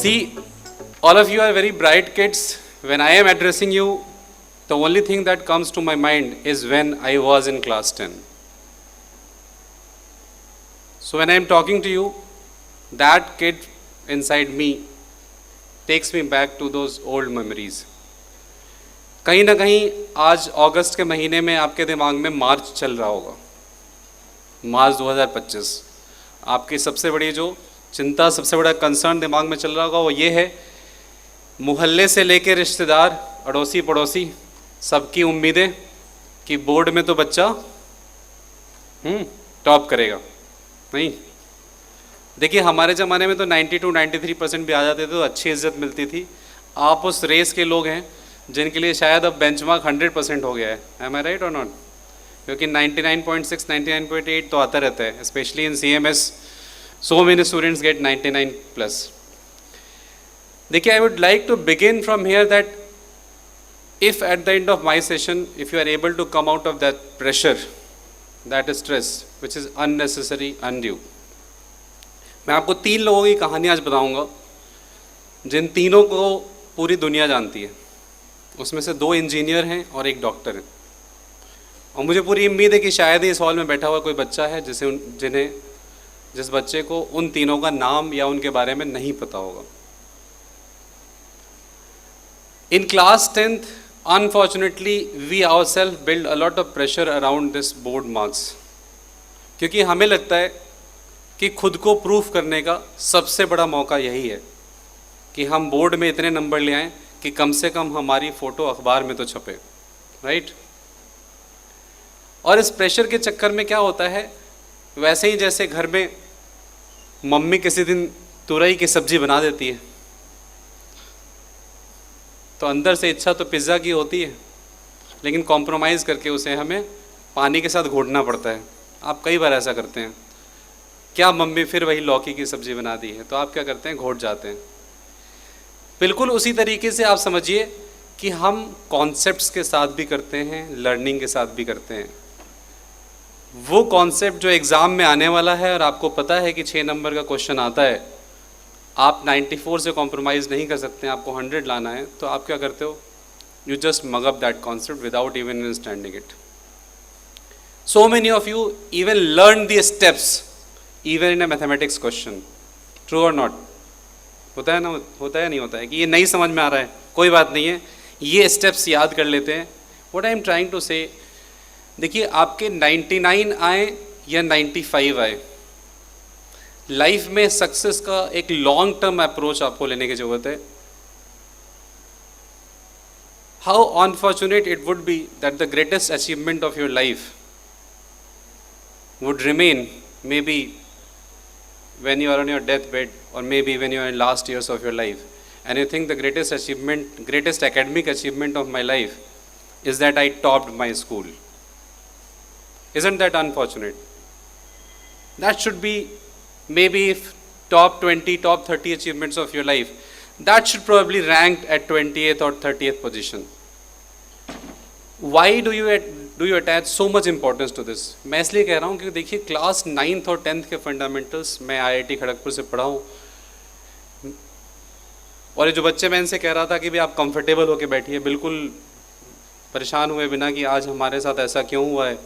See, all of you are very bright kids. When I am addressing you, the only thing that comes to my mind is when I was in class 10. So when I am talking to you, that kid inside me takes me back to those old memories. कहीं ना कहीं आज अगस्त के महीने में आपके दिमाग में मार्च चल रहा होगा, मार्च 2025। आपकी सबसे बड़ी जो चिंता, सबसे बड़ा कंसर्न दिमाग में चल रहा होगा वो ये है, मोहल्ले से लेके रिश्तेदार, अड़ोसी पड़ोसी, सबकी उम्मीदें कि बोर्ड में तो बच्चा टॉप करेगा। नहीं, देखिए हमारे ज़माने में तो 92-93% भी आ जाते थे तो अच्छी इज्जत मिलती थी। आप उस रेस के लोग हैं जिनके लिए शायद अब बेंचमार्क 100% हो गया है। एम आई राइट और नॉट? क्योंकि 99.6, 99.8 तो आता रहता है, specially in CMS so many students get 99+. देखिए, I would like to begin from here that if at the end of my session, if you are able to come out of that pressure, that stress, which is unnecessary, undue, मैं आपको 3 लोगों की कहानी आज बताऊंगा जिन तीनों को पूरी दुनिया जानती है। उसमें से 2 इंजीनियर हैं और 1 डॉक्टर है। और मुझे पूरी उम्मीद है कि शायद ही इस हॉल में बैठा हुआ कोई बच्चा है जिस बच्चे को उन तीनों का नाम या उनके बारे में नहीं पता होगा। In class 10th, unfortunately, we ourselves build a lot of pressure around this board marks, क्योंकि हमें लगता है कि खुद को प्रूफ करने का सबसे बड़ा मौका यही है कि हम बोर्ड में इतने नंबर ले आएँ कि कम से कम हमारी फ़ोटो अखबार में तो छपे, राइट? और इस प्रेशर के चक्कर में क्या होता है, वैसे ही जैसे घर में मम्मी किसी दिन तुरई की सब्ज़ी बना देती है तो अंदर से इच्छा तो पिज़्ज़ा की होती है, लेकिन कॉम्प्रोमाइज़ करके उसे हमें पानी के साथ घोटना पड़ता है। आप कई बार ऐसा करते हैं, क्या मम्मी फिर वही लौकी की सब्ज़ी बना दी है, तो आप क्या करते हैं, घोट जाते हैं। बिल्कुल उसी तरीके से आप समझिए कि हम कॉन्सेप्ट्स के साथ भी करते हैं, लर्निंग के साथ भी करते हैं। वो कॉन्सेप्ट जो एग्ज़ाम में आने वाला है और आपको पता है कि 6 नंबर का क्वेश्चन आता है, आप 94 से कॉम्प्रोमाइज़ नहीं कर सकते हैं, आपको 100 लाना है, तो आप क्या करते हो, you just mug up that concept without even understanding it. So many of you even learn the steps even in a mathematics question. True और नॉट? होता है ना, होता है नहीं होता है कि ये नहीं समझ में आ रहा है, कोई बात नहीं है, ये स्टेप्स याद कर लेते हैं। What I am trying to say, देखिए आपके 99 आए या 95 आए, लाइफ में सक्सेस का एक लॉन्ग टर्म अप्रोच आपको लेने की जरूरत है। How unfortunate it would be that the greatest achievement of your life would remain maybe when you are on your deathbed or maybe when you are in last years of your life, and you think the greatest achievement, greatest academic achievement of my life is that I topped my school. Isn't that unfortunate? That should be maybe if top 20, top 30 achievements of your life, that should probably rank at 20th or 30th position. Why do you attach so much importance to this? मैं इसलिए कह रहा हूँ क्योंकि देखिए class 9th और 10th के fundamentals मैं IIT खड़गपुर से पढ़ा हूँ, और ये जो बच्चे, मैं इनसे कह रहा था कि भाई आप कंफर्टेबल होके बैठिए, बिल्कुल परेशान हुए बिना कि आज हमारे साथ ऐसा क्यों हुआ है,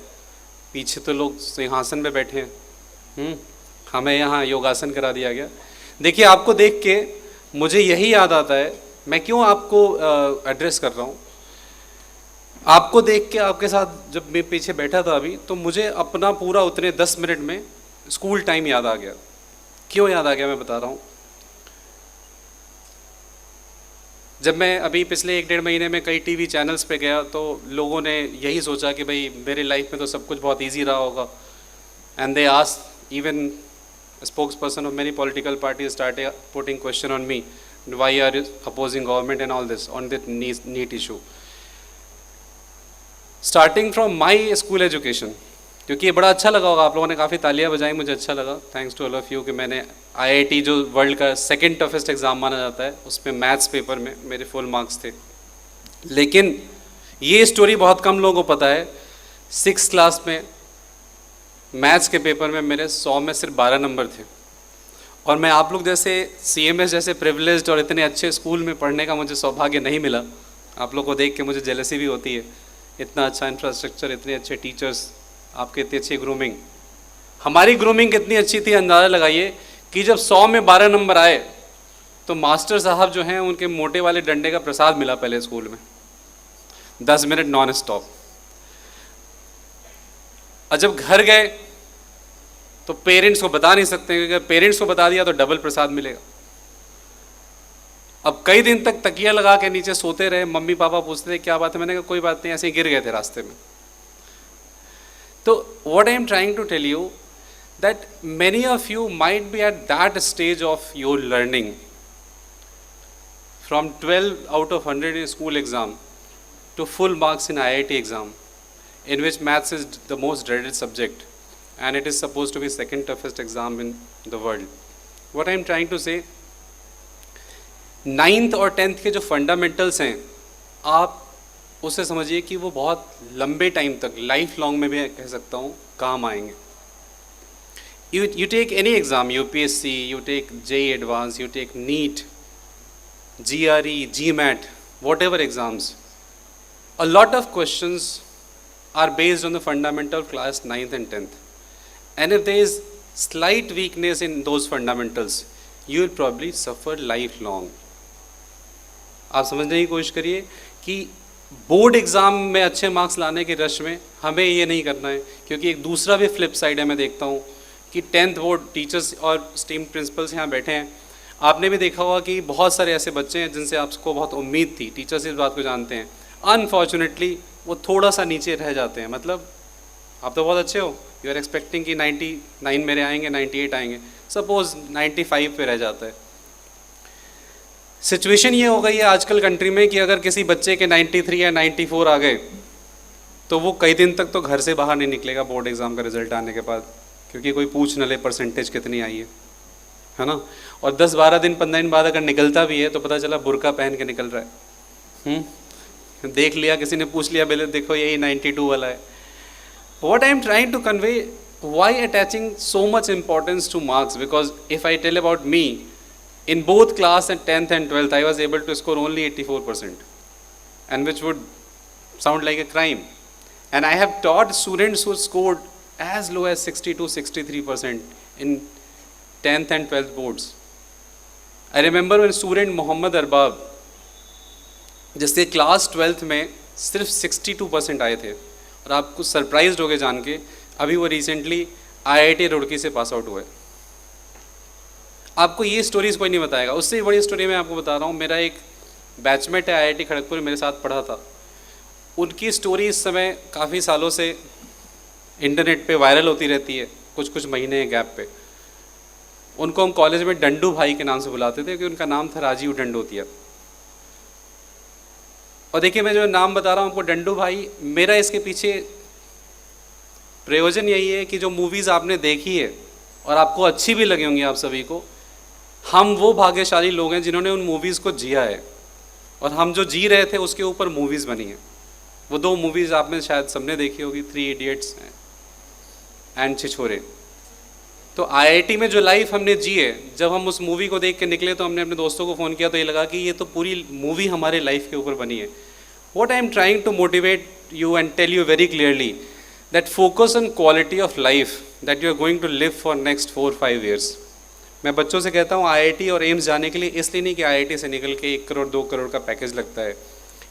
पीछे तो लोग सिंहासन पे बैठे हैं, हमें यहाँ योगासन करा दिया गया। देखिए आपको देख के मुझे यही याद आता है, मैं क्यों आपको एड्रेस कर रहा हूँ। आपको देख के, आपके साथ जब मैं पीछे बैठा था अभी, तो मुझे अपना पूरा उतने 10 मिनट में स्कूल टाइम याद आ गया। क्यों याद आ गया मैं बता रहा हूँ। जब मैं अभी पिछले 1-1.5 महीने में कई टीवी चैनल्स पे गया तो लोगों ने यही सोचा कि भाई मेरे लाइफ में तो सब कुछ बहुत ईजी रहा होगा, and they asked, even spokesperson of many political parties started putting question on me, why are you opposing government and all this on the NEET issue. Starting from my school education, क्योंकि ये बड़ा अच्छा लगा होगा, आप लोगों ने काफ़ी तालियां बजाई, मुझे अच्छा लगा, thanks to all of you, कि मैंने IIT जो वर्ल्ड का सेकंड टफेस्ट एग्ज़ाम माना जाता है, उसमें मैथ्स पेपर में मेरे फुल मार्क्स थे। लेकिन ये स्टोरी बहुत कम लोगों को पता है, 6th क्लास में मैथ्स के पेपर में मेरे 100 में सिर्फ 12 नंबर थे, और मैं आप लोग जैसे CMS जैसे प्रिविलेज्ड और इतने अच्छे स्कूल में पढ़ने का मुझे सौभाग्य नहीं मिला। आप लोग को देख के मुझे जेलसी भी होती है, इतना अच्छा इंफ्रास्ट्रक्चर, इतने अच्छे टीचर्स, आपके इतनी अच्छी ग्रूमिंग। हमारी ग्रूमिंग कितनी अच्छी थी, अंदाज़ा लगाइए कि जब 100 में 12 नंबर आए तो मास्टर साहब जो हैं उनके मोटे वाले डंडे का प्रसाद मिला पहले स्कूल में, 10 मिनट नॉन स्टॉप। और जब घर गए तो पेरेंट्स को बता नहीं सकते, क्योंकि अगर पेरेंट्स को बता दिया तो डबल प्रसाद मिलेगा। अब कई दिन तक तकिया लगा के नीचे सोते रहे, मम्मी पापा पूछते थे क्या बात है, मैंने कहा कोई बात नहीं, ऐसे ही गिर गए थे रास्ते में। तो what I am trying to tell you that many of you might be at that stage of your learning from 12 out of 100 in school exam to full marks in IIT exam, in which maths is the most dreaded subject and it is supposed to be second toughest exam in the world. What I am trying to say, 9th और 10th के जो fundamentals हैं, आप उसे समझिए कि वो बहुत लंबे टाइम तक, लाइफ लॉन्ग में भी कह सकता हूँ, काम आएंगे। You take any exam, UPSC, you take JEE Advanced, you take NEET, GRE, GMAT, whatever exams, a lot of questions are based on the fundamental class 9th and 10th. And if there is slight weakness in those fundamentals, you will probably suffer lifelong. आप समझने की कोशिश करिए कि board exam में अच्छे marks लाने के रश में हमें ये नहीं करना है, क्योंकि एक दूसरा भी फ्लिप साइड है। मैं देखता हूँ कि 10th बोर्ड टीचर्स और स्टीम प्रिंसिपल्स यहाँ बैठे हैं, आपने भी देखा होगा कि बहुत सारे ऐसे बच्चे हैं जिनसे आपको बहुत उम्मीद थी, टीचर्स इस बात को जानते हैं, अनफॉर्चुनेटली वो थोड़ा सा नीचे रह जाते हैं। मतलब आप तो बहुत अच्छे हो, यू आर एक्सपेक्टिंग कि 99 मेरे आएंगे, 98 आएंगे, सपोज 95 पे रह जाता है। सिचुएशन ये हो गई है आजकल कंट्री में कि अगर किसी बच्चे के 93 या 94 आ गए तो वो कई दिन तक तो घर से बाहर नहीं निकलेगा बोर्ड एग्ज़ाम का रिजल्ट आने के बाद, क्योंकि कोई पूछ न ले परसेंटेज कितनी आई है ना। और 10-12 दिन 15 दिन बाद अगर निकलता भी है तो पता चला बुर्का पहन के निकल रहा है। देख लिया, किसी ने पूछ लिया, पहले देखो यही 92 वाला है। What I am trying to convey, why attaching so much importance to marks? Because if I tell about me, in both class and 10th and 12th, I was able to score only 84%, and which would sound like a crime. And I have taught students who scored as low as 62-63% in 10th and 12th boards. I remember when student Mohammad Arbab, जिसके class 12th में सिर्फ 62% आए थे, और आपको surprised होगे जान के, अभी वो रिसेंटली IIT रुड़की से पास आउट हुए। आपको ये स्टोरीज कोई नहीं बताएगा, उससे भी बड़ी स्टोरी मैं आपको बता रहा हूँ। मेरा एक बैचमेट है IIT खड़गपुर, मेरे साथ पढ़ा था, उनकी स्टोरी इस समय काफ़ी सालों से इंटरनेट पे वायरल होती रहती है, कुछ महीने गैप पे। उनको हम कॉलेज में डंडू भाई के नाम से बुलाते थे, क्योंकि उनका नाम था राजीव डंडोतिया। और देखिए, मैं जो नाम बता रहा हूँ आपको, डंडू भाई, मेरा इसके पीछे प्रयोजन यही है कि जो मूवीज़ आपने देखी है और आपको अच्छी भी लगी होंगी आप सभी को, हम वो भाग्यशाली लोग हैं जिन्होंने उन मूवीज़ को जिया है, और हम जो जी रहे थे उसके ऊपर मूवीज़ बनी हैं। वो 2 मूवीज़ आपने शायद सबने देखी होगी, 3 इडियट्स एंड छिछोरे। तो IIT में जो लाइफ हमने जी है, जब हम उस मूवी को देख के निकले तो हमने अपने दोस्तों को फ़ोन किया तो ये लगा कि ये तो पूरी मूवी हमारे लाइफ के ऊपर बनी है। What I am trying to motivate you and tell you very clearly that focus on quality of life that you are going to live for next 4-5 years. मैं बच्चों से कहता हूँ IIT और एम्स जाने के लिए इसलिए नहीं कि IIT से निकल के 1 करोड़ 2 करोड़ का पैकेज लगता है,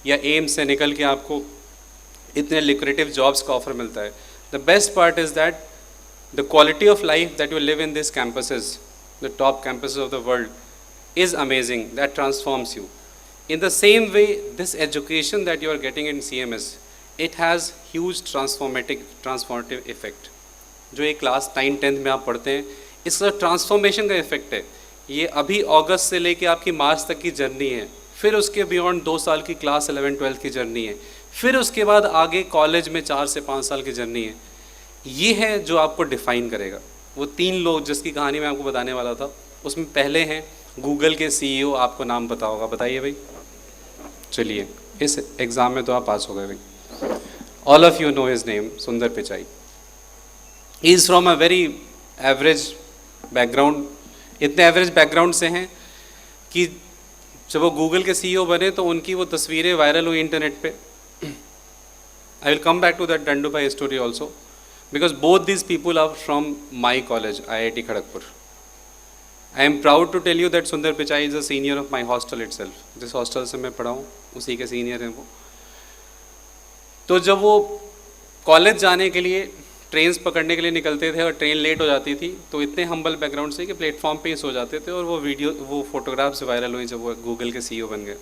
या एम्स से निकल के आपको इतने लिक्रेटिव जॉब्स का ऑफर मिलता है। The best part is that the quality of life that you live in these campuses, the top campuses of the world, is amazing. That transforms you. In the same way, this education that you are getting in CMS, it has huge transformative effect. जो ये class 9-10 में आप पढ़ते हैं, इसका transformation का effect है। ये अभी अगस्त से लेके आपकी मार्च तक की जर्नी है, फिर उसके बियॉन्ड 2 साल की क्लास 11-12 की जर्नी है, फिर उसके बाद आगे कॉलेज में 4 से 5 साल की जर्नी है। ये है जो आपको डिफ़ाइन करेगा। वो 3 लोग जिसकी कहानी मैं आपको बताने वाला था, उसमें पहले हैं गूगल के CEO, आपको नाम पता होगा, बताइए भाई। चलिए, इस एग्ज़ाम में तो आप पास हो गए भाई। All of you know his name, Sundar Pichai. He is from a very average background इतने एवरेज बैकग्राउंड से हैं कि जब वो गूगल के सीईओ बने तो उनकी वो तस्वीरें वायरल हुई इंटरनेट पे। I will come back to that Dandu भाई story also, because both these people are from my college IIT Kharagpur. I am proud to tell you that Sundar Pichai is a senior of my hostel itself. जिस hostel से मैं पढ़ा हूँ उसी के senior हैं वो। तो जब वो कॉलेज जाने के लिए ट्रेन्स पकड़ने के लिए निकलते थे और ट्रेन लेट हो जाती थी तो इतने हम्बल बैकग्राउंड से कि प्लेटफॉर्म पे ही सो जाते थे, और वो फोटोग्राफ्स वायरल हुई जब वो गूगल के सीईओ बन गए।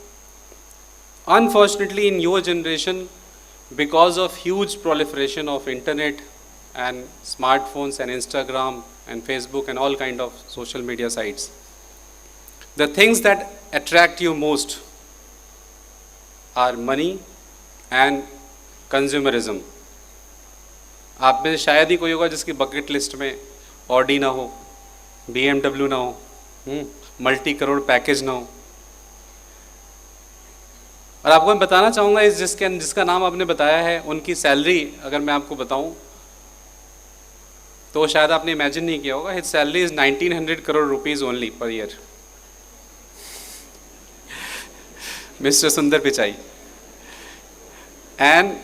Unfortunately in your generation, because of huge proliferation of internet and smartphones and Instagram and Facebook and all kind of social media sites, the things that attract you most are money and consumerism. आप में शायद ही कोई होगा जिसकी bucket list में Audi ना हो, BMW ना हो, मल्टी करोड़ पैकेज ना हो। और आपको मैं बताना चाहूँगा इस जिसका नाम आपने बताया है, उनकी सैलरी अगर मैं आपको बताऊँ तो शायद आपने इमेजिन नहीं किया होगा। His salary is 1900 crore rupees only per year. Mister Sundar Pichai. And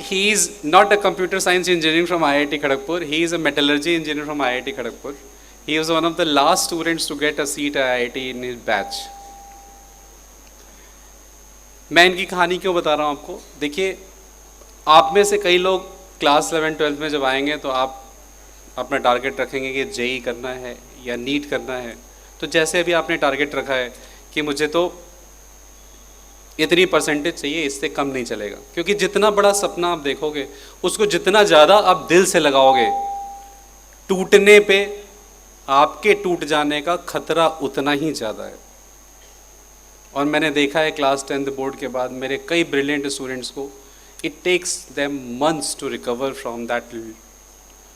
he is not a computer science engineering from IIT Kharagpur. He is a metallurgy engineer from IIT Kharagpur. He was one of the last students to get a seat at IIT in his batch. मैं इनकी कहानी क्यों बता रहा हूँ आपको? देखिए, आप में से कई लोग क्लास 11-12 में जब आएंगे तो आप अपना टारगेट रखेंगे कि जेई करना है या नीट करना है। तो जैसे अभी आपने टारगेट रखा है कि मुझे तो इतनी परसेंटेज चाहिए, इससे कम नहीं चलेगा, क्योंकि जितना बड़ा सपना आप देखोगे उसको जितना ज़्यादा आप दिल से लगाओगे, टूटने पे आपके टूट जाने का खतरा उतना ही ज़्यादा है। और मैंने देखा है क्लास 10th बोर्ड के बाद मेरे कई ब्रिलियंट स्टूडेंट्स को, it takes them months to recover from that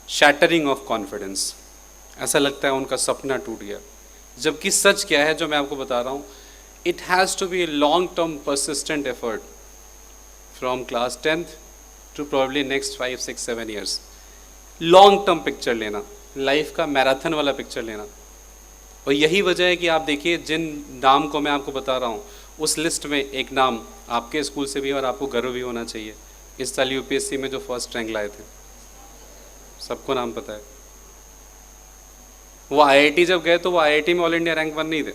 shattering of confidence. ऐसा लगता है उनका सपना टूट गया, जबकि सच क्या है जो मैं आपको बता रहा हूँ, it has to be a long term persistent effort from class 10th to probably next 5, 6, 7 years. Long term picture लेना, लाइफ का मैराथन वाला पिक्चर लेना। और यही वजह है कि आप देखिए जिन नाम को मैं आपको बता रहा हूँ उस लिस्ट में एक नाम आपके स्कूल से भी, और आपको गर्व भी होना चाहिए, इस साल यूपीएससी में जो फर्स्ट रैंक लाए थे, सबको नाम पता है। वो आईआईटी जब गए तो वो आईआईटी में ऑल इंडिया रैंक 1 नहीं थे,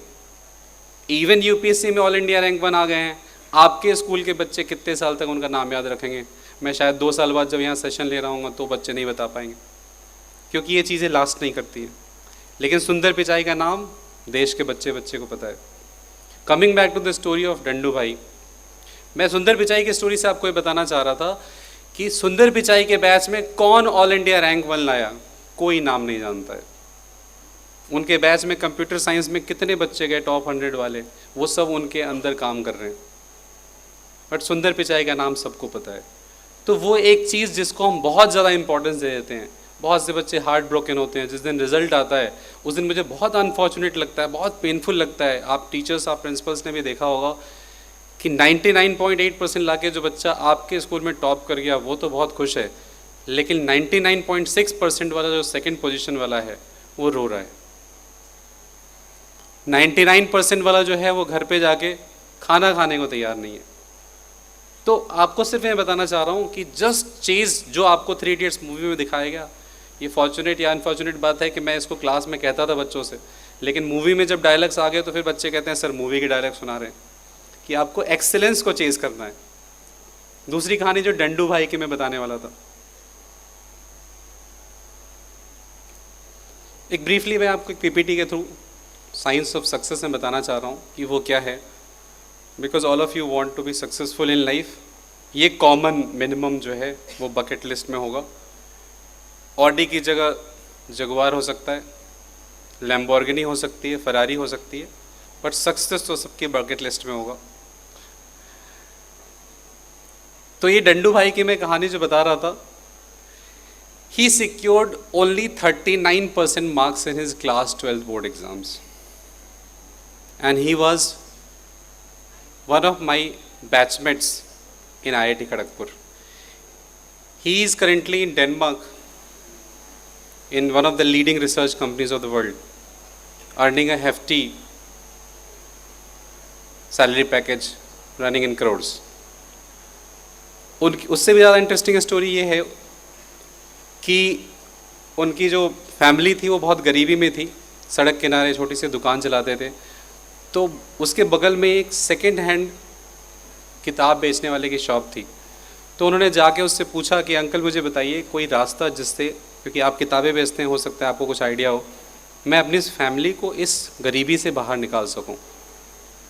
इवन यूपीएससी में ऑल इंडिया रैंक 1 आ गए हैं। आपके स्कूल के बच्चे कितने साल तक उनका नाम याद रखेंगे? मैं शायद 2 साल बाद जब यहाँ सेशन ले रहा हूँ तो बच्चे नहीं बता पाएंगे, क्योंकि ये चीज़ें लास्ट नहीं करती हैं। लेकिन सुंदर पिचाई का नाम देश के बच्चे बच्चे को पता है। Coming back to the story of Dandu भाई, मैं सुंदर पिचाई की स्टोरी से आपको ये बताना चाह रहा था कि सुंदर पिचाई के बैच में कौन ऑल इंडिया रैंक 1 लाया, कोई नाम नहीं जानता है। उनके बैच में कंप्यूटर साइंस में कितने बच्चे गए टॉप 100 वाले, वो सब उनके अंदर काम कर रहे हैं, बट सुंदर पिचाई का नाम सबको पता है। तो वो एक चीज़ जिसको हम बहुत ज़्यादा इंपॉर्टेंस दे देते हैं, बहुत से बच्चे हार्ट ब्रोकन होते हैं जिस दिन रिजल्ट आता है, उस दिन मुझे बहुत अनफॉर्चुनेट लगता है, बहुत पेनफुल लगता है। आप टीचर्स, आप प्रिंसिपल्स ने भी देखा होगा कि 99.8% लाके जो बच्चा आपके स्कूल में टॉप कर गया वो तो बहुत खुश है, लेकिन 99.6% वाला जो सेकंड पोजीशन वाला है वो रो रहा है। 99% वाला जो है वो घर पे जाके खाना खाने को तैयार नहीं है। तो आपको सिर्फ मैं बताना चाह रहा हूँ कि जस्ट चीज़ जो आपको 3 इडियट्स मूवी में दिखाया गया, ये फॉर्चुनेट या अनफॉर्चुनेट बात है कि मैं इसको क्लास में कहता था बच्चों से, लेकिन मूवी में जब डायलॉग्स आ गए तो फिर बच्चे कहते हैं सर मूवी के डायलॉग सुना रहे हैं, कि आपको एक्सेलेंस को चेज़ करना है। दूसरी कहानी जो डंडू भाई की मैं बताने वाला था, एक ब्रीफली मैं आपको एक पीपीटी के थ्रू साइंस ऑफ सक्सेस में बताना चाह रहा हूँ कि वो क्या है, because all of you want to be successful in life. ये कॉमन मिनिमम जो है वो बकेट लिस्ट में होगा। ऑडी की जगह जगुआर हो सकता है, लैम्बोर्गिनी हो सकती है, फरारी हो सकती है, बट सक्सेस तो सबकी बकेट लिस्ट में होगा। तो ये डंडू भाई की मैं कहानी जो बता रहा था, he secured only 39% marks in his class 12 board exams, and he was one of my batchmates in IIT Kharagpur. He is currently in Denmark in one of the leading research companies of the world, earning a hefty salary package running in crores. उनकी उससे भी ज़्यादा interesting story ये है कि उनकी जो family थी वो बहुत गरीबी में थी, सड़क किनारे छोटी सी दुकान चलाते थे, तो उसके बगल में एक सेकेंड हैंड किताब बेचने वाले की शॉप थी। तो उन्होंने जाके उससे पूछा कि अंकल मुझे बताइए कोई रास्ता जिससे, क्योंकि आप किताबें बेचते हैं, हो सकता है आपको कुछ आइडिया हो, मैं अपनी इस फैमिली को इस गरीबी से बाहर निकाल सकूं।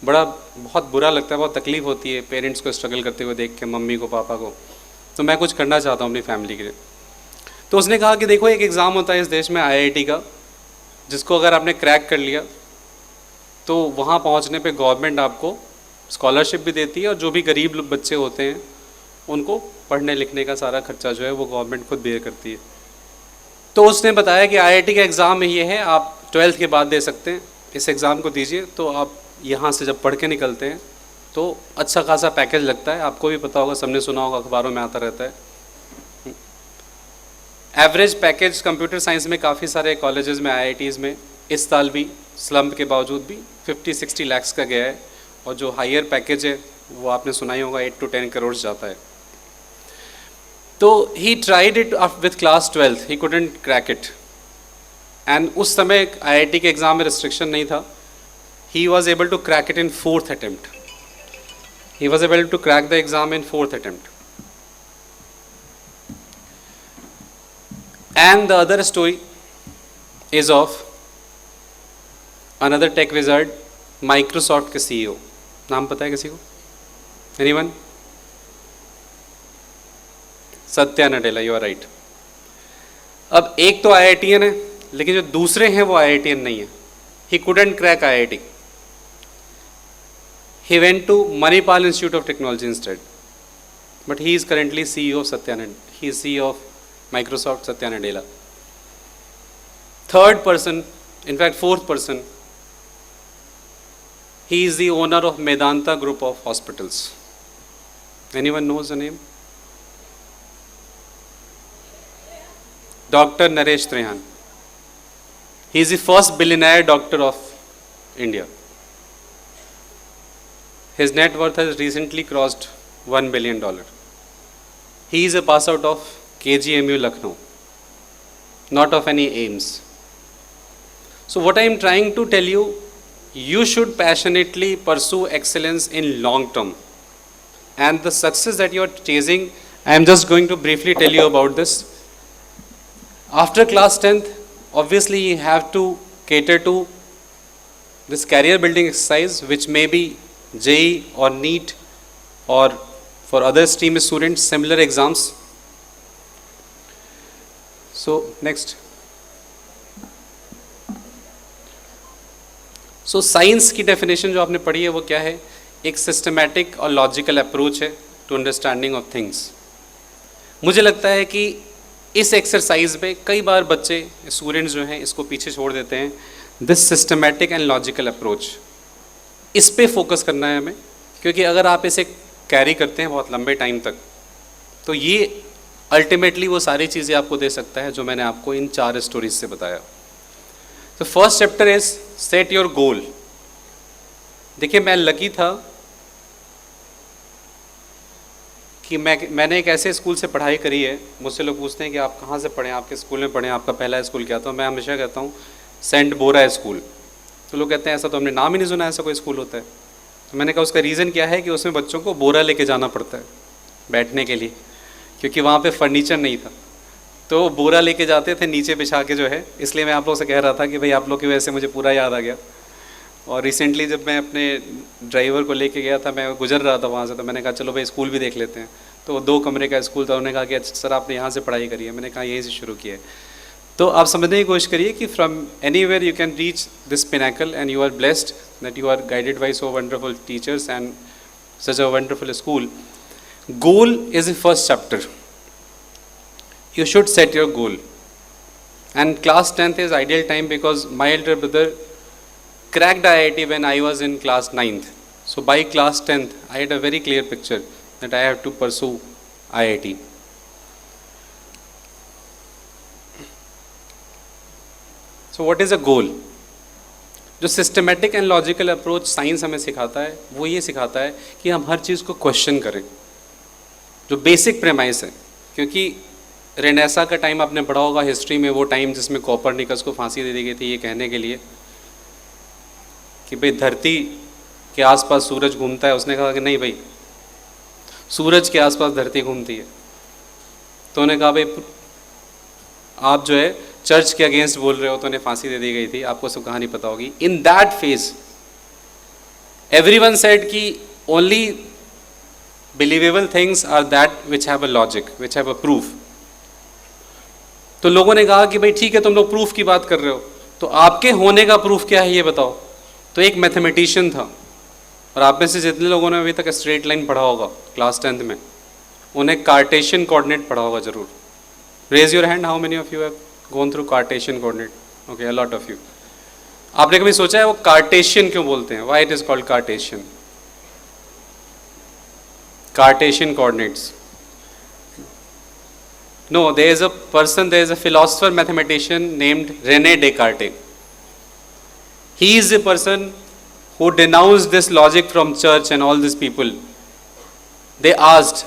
बहुत बुरा लगता है, बहुत तकलीफ़ होती है पेरेंट्स को स्ट्रगल करते हुए देख के, मम्मी को, पापा को, तो मैं कुछ करना चाहता हूँ अपनी फैमिली के लिए। तो उसने कहा कि देखो एक एग्ज़ाम होता है इस देश में IIT का, जिसको अगर आपने क्रैक कर लिया तो वहाँ पहुँचने पे गवर्नमेंट आपको स्कॉलरशिप भी देती है, और जो भी गरीब बच्चे होते हैं उनको पढ़ने लिखने का सारा खर्चा जो है वो गवर्नमेंट खुद बेयर करती है। तो उसने बताया कि IIT का एग्ज़ाम ये है, आप 12th के बाद दे सकते हैं, इस एग्ज़ाम को दीजिए, तो आप यहाँ से जब पढ़ के निकलते हैं तो अच्छा खासा पैकेज लगता है। आपको भी पता होगा, सबने सुना होगा, अखबारों में आता रहता है। एवरेज पैकेज कंप्यूटर साइंस में काफ़ी सारे कॉलेजेस में, IITs में इस साल भी स्लम्प के बावजूद भी 50-60 लाख का गया है, और जो हायर पैकेज है वो आपने सुना ही होगा 8 to 10 करोड़ जाता है। तो he tried it with class 12th, he couldn't crack it, and उस समय IIT के एग्ज़ाम में रिस्ट्रिक्शन नहीं था। He was able to crack it in 4th attempt. He was able to crack the exam in 4th attempt. And the other story is of another tech wizard, Microsoft के CEO. नाम पता है किसी को? Anyone? Satya Nadella, you are right. अब एक तो IITian है, लेकिन जो दूसरे हैं वो IITian नहीं है। He couldn't crack IIT. He went to Manipal Institute of Technology instead, but he is currently CEO of Satya Nadella. He is CEO of Microsoft, Satya Nadella. Third person, in fact fourth person, he is the owner of Medanta Group of Hospitals. Anyone knows the name? Dr. Naresh Trehan. He is the first billionaire doctor of India. His net worth has recently crossed $1 billion. He is a pass out of KGMU Lucknow, not of any aims. So what I am trying to tell you, you should passionately pursue excellence in long term. And the success that you are chasing, I am just going to briefly tell you about this. After class 10th, obviously you have to cater to this career building exercise, which may be JEE or NEET, or for other stream students similar exams. So next. So science की definition जो आपने पढ़ी है वो क्या है? एक systematic और लॉजिकल अप्रोच है टू अंडरस्टैंडिंग ऑफ थिंग्स। मुझे लगता है कि इस एक्सरसाइज में कई बार बच्चे, स्टूडेंट्स जो हैं, इसको पीछे छोड़ देते हैं। This systematic and logical approach, इस पे फोकस करना है हमें, क्योंकि अगर आप इसे कैरी करते हैं बहुत लंबे टाइम तक, तो ये अल्टीमेटली वो सारी चीज़ें आपको दे सकता है जो मैंने आपको इन 4 स्टोरीज से बताया। तो first chapter is set your goal. देखिए मैं लकी था कि मैंने एक ऐसे स्कूल से पढ़ाई करी है। मुझसे लोग पूछते हैं कि आप कहाँ से पढ़े, आपके स्कूल में पढ़े, आपका पहला स्कूल क्या था? मैं हमेशा कहता हूँ सेंट बोरा स्कूल। तो लोग कहते हैं ऐसा तो हमने नाम ही नहीं सुना, ऐसा कोई स्कूल होता है। तो मैंने कहा उसका रीज़न क्या है कि उसमें बच्चों को बोरा लेके जाना पड़ता है बैठने के लिए, क्योंकि वहाँ पे फर्नीचर नहीं था, तो बोरा लेके जाते थे नीचे बिछा के जो है। इसलिए मैं आप लोग से कह रहा था कि भाई आप लोग की वजह से मुझे पूरा याद आ गया। और रिसेंटली जब मैं अपने ड्राइवर को लेके गया था, मैं गुजर रहा था वहाँ से, तो मैंने कहा चलो भाई स्कूल भी देख लेते हैं। तो वो 2 कमरे का स्कूल था। उन्होंने कहा कि अच्छा सर आपने यहाँ से पढ़ाई करी है? मैंने कहा यहीं से शुरू किया है। तो आप समझने की कोशिश करिए कि from anywhere you can reach this pinnacle, and you are blessed that you are guided by so wonderful teachers and such a wonderful school. Goal is the first chapter. You should set your goal, and class 10th is ideal time because my elder brother cracked IIT when I was in class 9th. So by class 10th I had a very clear picture that I have to pursue IIT. So what is a goal? जो systematic and logical approach science हमें सिखाता है वो ये सिखाता है कि हम हर चीज़ को क्वेश्चन करें, जो बेसिक प्रेमाइस है। क्योंकि रेनेसा का टाइम आपने पढ़ा होगा हिस्ट्री में, वो टाइम जिसमें कोपरनिकस को फांसी दे दी गई थी ये कहने के लिए कि भाई धरती के आसपास सूरज घूमता है। उसने कहा कि नहीं भाई, सूरज के आसपास धरती घूमती है। तो उन्होंने कहा भाई आप जो है चर्च के अगेंस्ट बोल रहे हो, तो उन्हें फांसी दे दी गई थी। आपको सब कहानी पता होगी। In that phase everyone said कि only believable things are that which have a logic, which have a proof. तो लोगों ने कहा कि भाई ठीक है, तुम लोग प्रूफ की बात कर रहे हो, तो आपके होने का प्रूफ क्या है ये बताओ। तो एक मैथमेटिशियन था, और आप में से जितने लोगों ने अभी तक स्ट्रेट लाइन पढ़ा होगा क्लास 10th में, उन्हें कार्टेशियन कोऑर्डिनेट पढ़ा होगा जरूर। Raise your hand, how many of you have gone through Cartesian coordinate? Okay, a lot of you. आपने कभी सोचा है वो कार्टेशियन क्यों बोलते हैं? Why it is called Cartesian? Cartesian coordinates. No, there is a person, there is a philosopher mathematician named Rene Descartes. He is the person who denounced this logic from church and all these people. They asked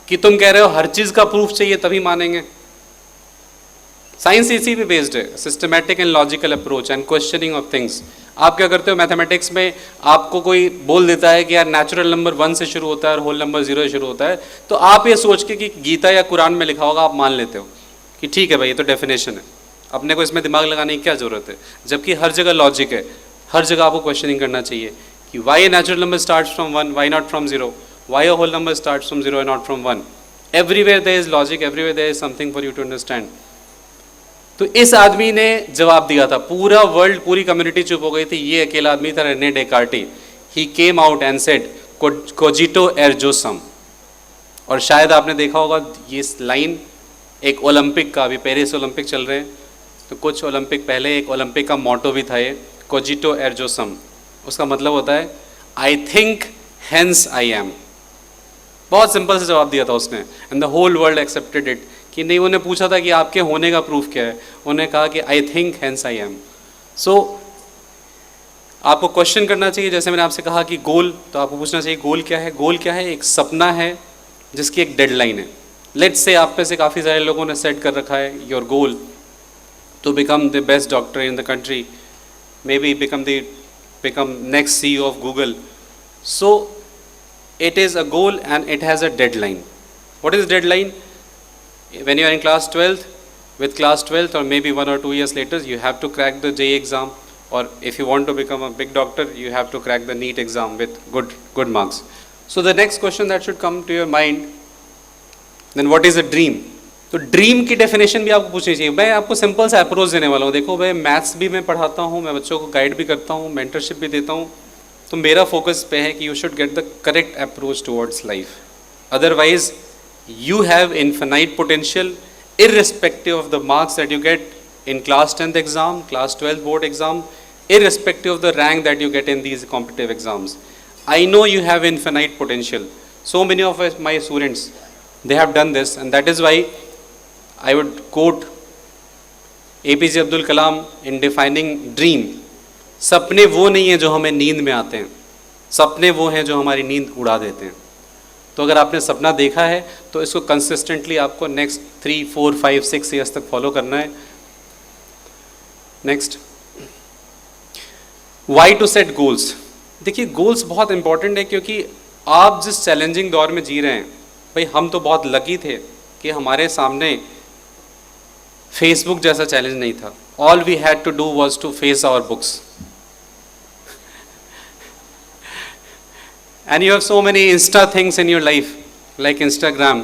कि तुम कह रहे हो हर चीज का proof चाहिए तभी मानेंगे। साइंस इसी पे बेस्ड है, systematic and logical approach and questioning of things. आप क्या करते हो मैथमेटिक्स में, आपको कोई बोल देता है कि यार नेचुरल नंबर 1 से शुरू होता है और होल नंबर 0 से शुरू होता है, तो आप ये सोच के कि गीता या कुरान में लिखा होगा आप मान लेते हो कि ठीक है भाई ये तो डेफिनेशन है, अपने को इसमें दिमाग लगाने की क्या ज़रूरत है। जबकि हर जगह लॉजिक है, हर जगह आपको क्वेश्चनिंग करना चाहिए कि why a natural number starts from 1, why not from 0, why a whole number starts from 0 and not from 1। Everywhere there is logic, everywhere there is something for you to understand. तो इस आदमी ने जवाब दिया था, पूरा वर्ल्ड, पूरी community चुप हो गई थी, ये अकेला आदमी था, Rene Descartes. He came out and said cogito ergo sum. और शायद आपने देखा होगा ये लाइन एक ओलंपिक का, अभी पेरिस ओलंपिक चल रहे हैं, तो कुछ ओलंपिक पहले एक ओलंपिक का मोटो भी था ये, कोजिटो एर्गो सम। उसका मतलब होता है I think hence I am. बहुत सिंपल से जवाब दिया था उसने, and the whole world accepted it. कि नहीं, उन्हें पूछा था कि आपके होने का प्रूफ क्या है, उन्हें कहा कि I think hence I am. So आपको क्वेश्चन करना चाहिए। जैसे मैंने आपसे कहा कि गोल, तो आपको पूछना चाहिए गोल क्या है। गोल क्या है? एक सपना है जिसकी एक डेडलाइन है। लेट्स से आप में से काफ़ी सारे लोगों ने सेट कर रखा है your goal to become the best doctor in the country, may be become next CEO of Google. So it is a goal and it has a deadline. What is deadline? When you are in class 12th, with class 12th or maybe 1 or 2 years later, you have to crack the JEE exam, or if you want to become a big doctor, you have to crack the NEET exam with good marks. So the next question that should come to your mind, then what is a dream? तो dream की definition भी आपको पूछनी चाहिए। मैं आपको simple सा approach देने वाला हूँ। देखो भाई, मैथ्स भी मैं पढ़ाता हूँ, मैं बच्चों को गाइड भी करता हूँ, मेंटरशिप भी देता हूँ, तो मेरा फोकस पे है कि you should get the correct approach towards life. Otherwise you have infinite potential irrespective of the marks that you get in class 10th exam, class 12th board exam, irrespective of the rank that you get in these competitive exams. I know you have infinite potential. So many of my students, they have done this, and that is why I would quote APJ Abdul Kalam in defining dream. सपने वो नहीं है जो हमें नींद में आते हैं, सपने वो हैं जो हमारी नींद उड़ा देते हैं। तो अगर आपने सपना देखा है तो इसको कंसिस्टेंटली आपको नेक्स्ट 3, 4, 5, 6 ईयर्स तक फॉलो करना है। Next, why to set goals. देखिए, गोल्स बहुत इंपॉर्टेंट है, क्योंकि आप जिस चैलेंजिंग दौर में जी रहे हैं, भाई हम तो बहुत लकी थे कि हमारे सामने फेसबुक जैसा चैलेंज नहीं था। All we had to do was to face our books, and you have so many insta things in your life like Instagram.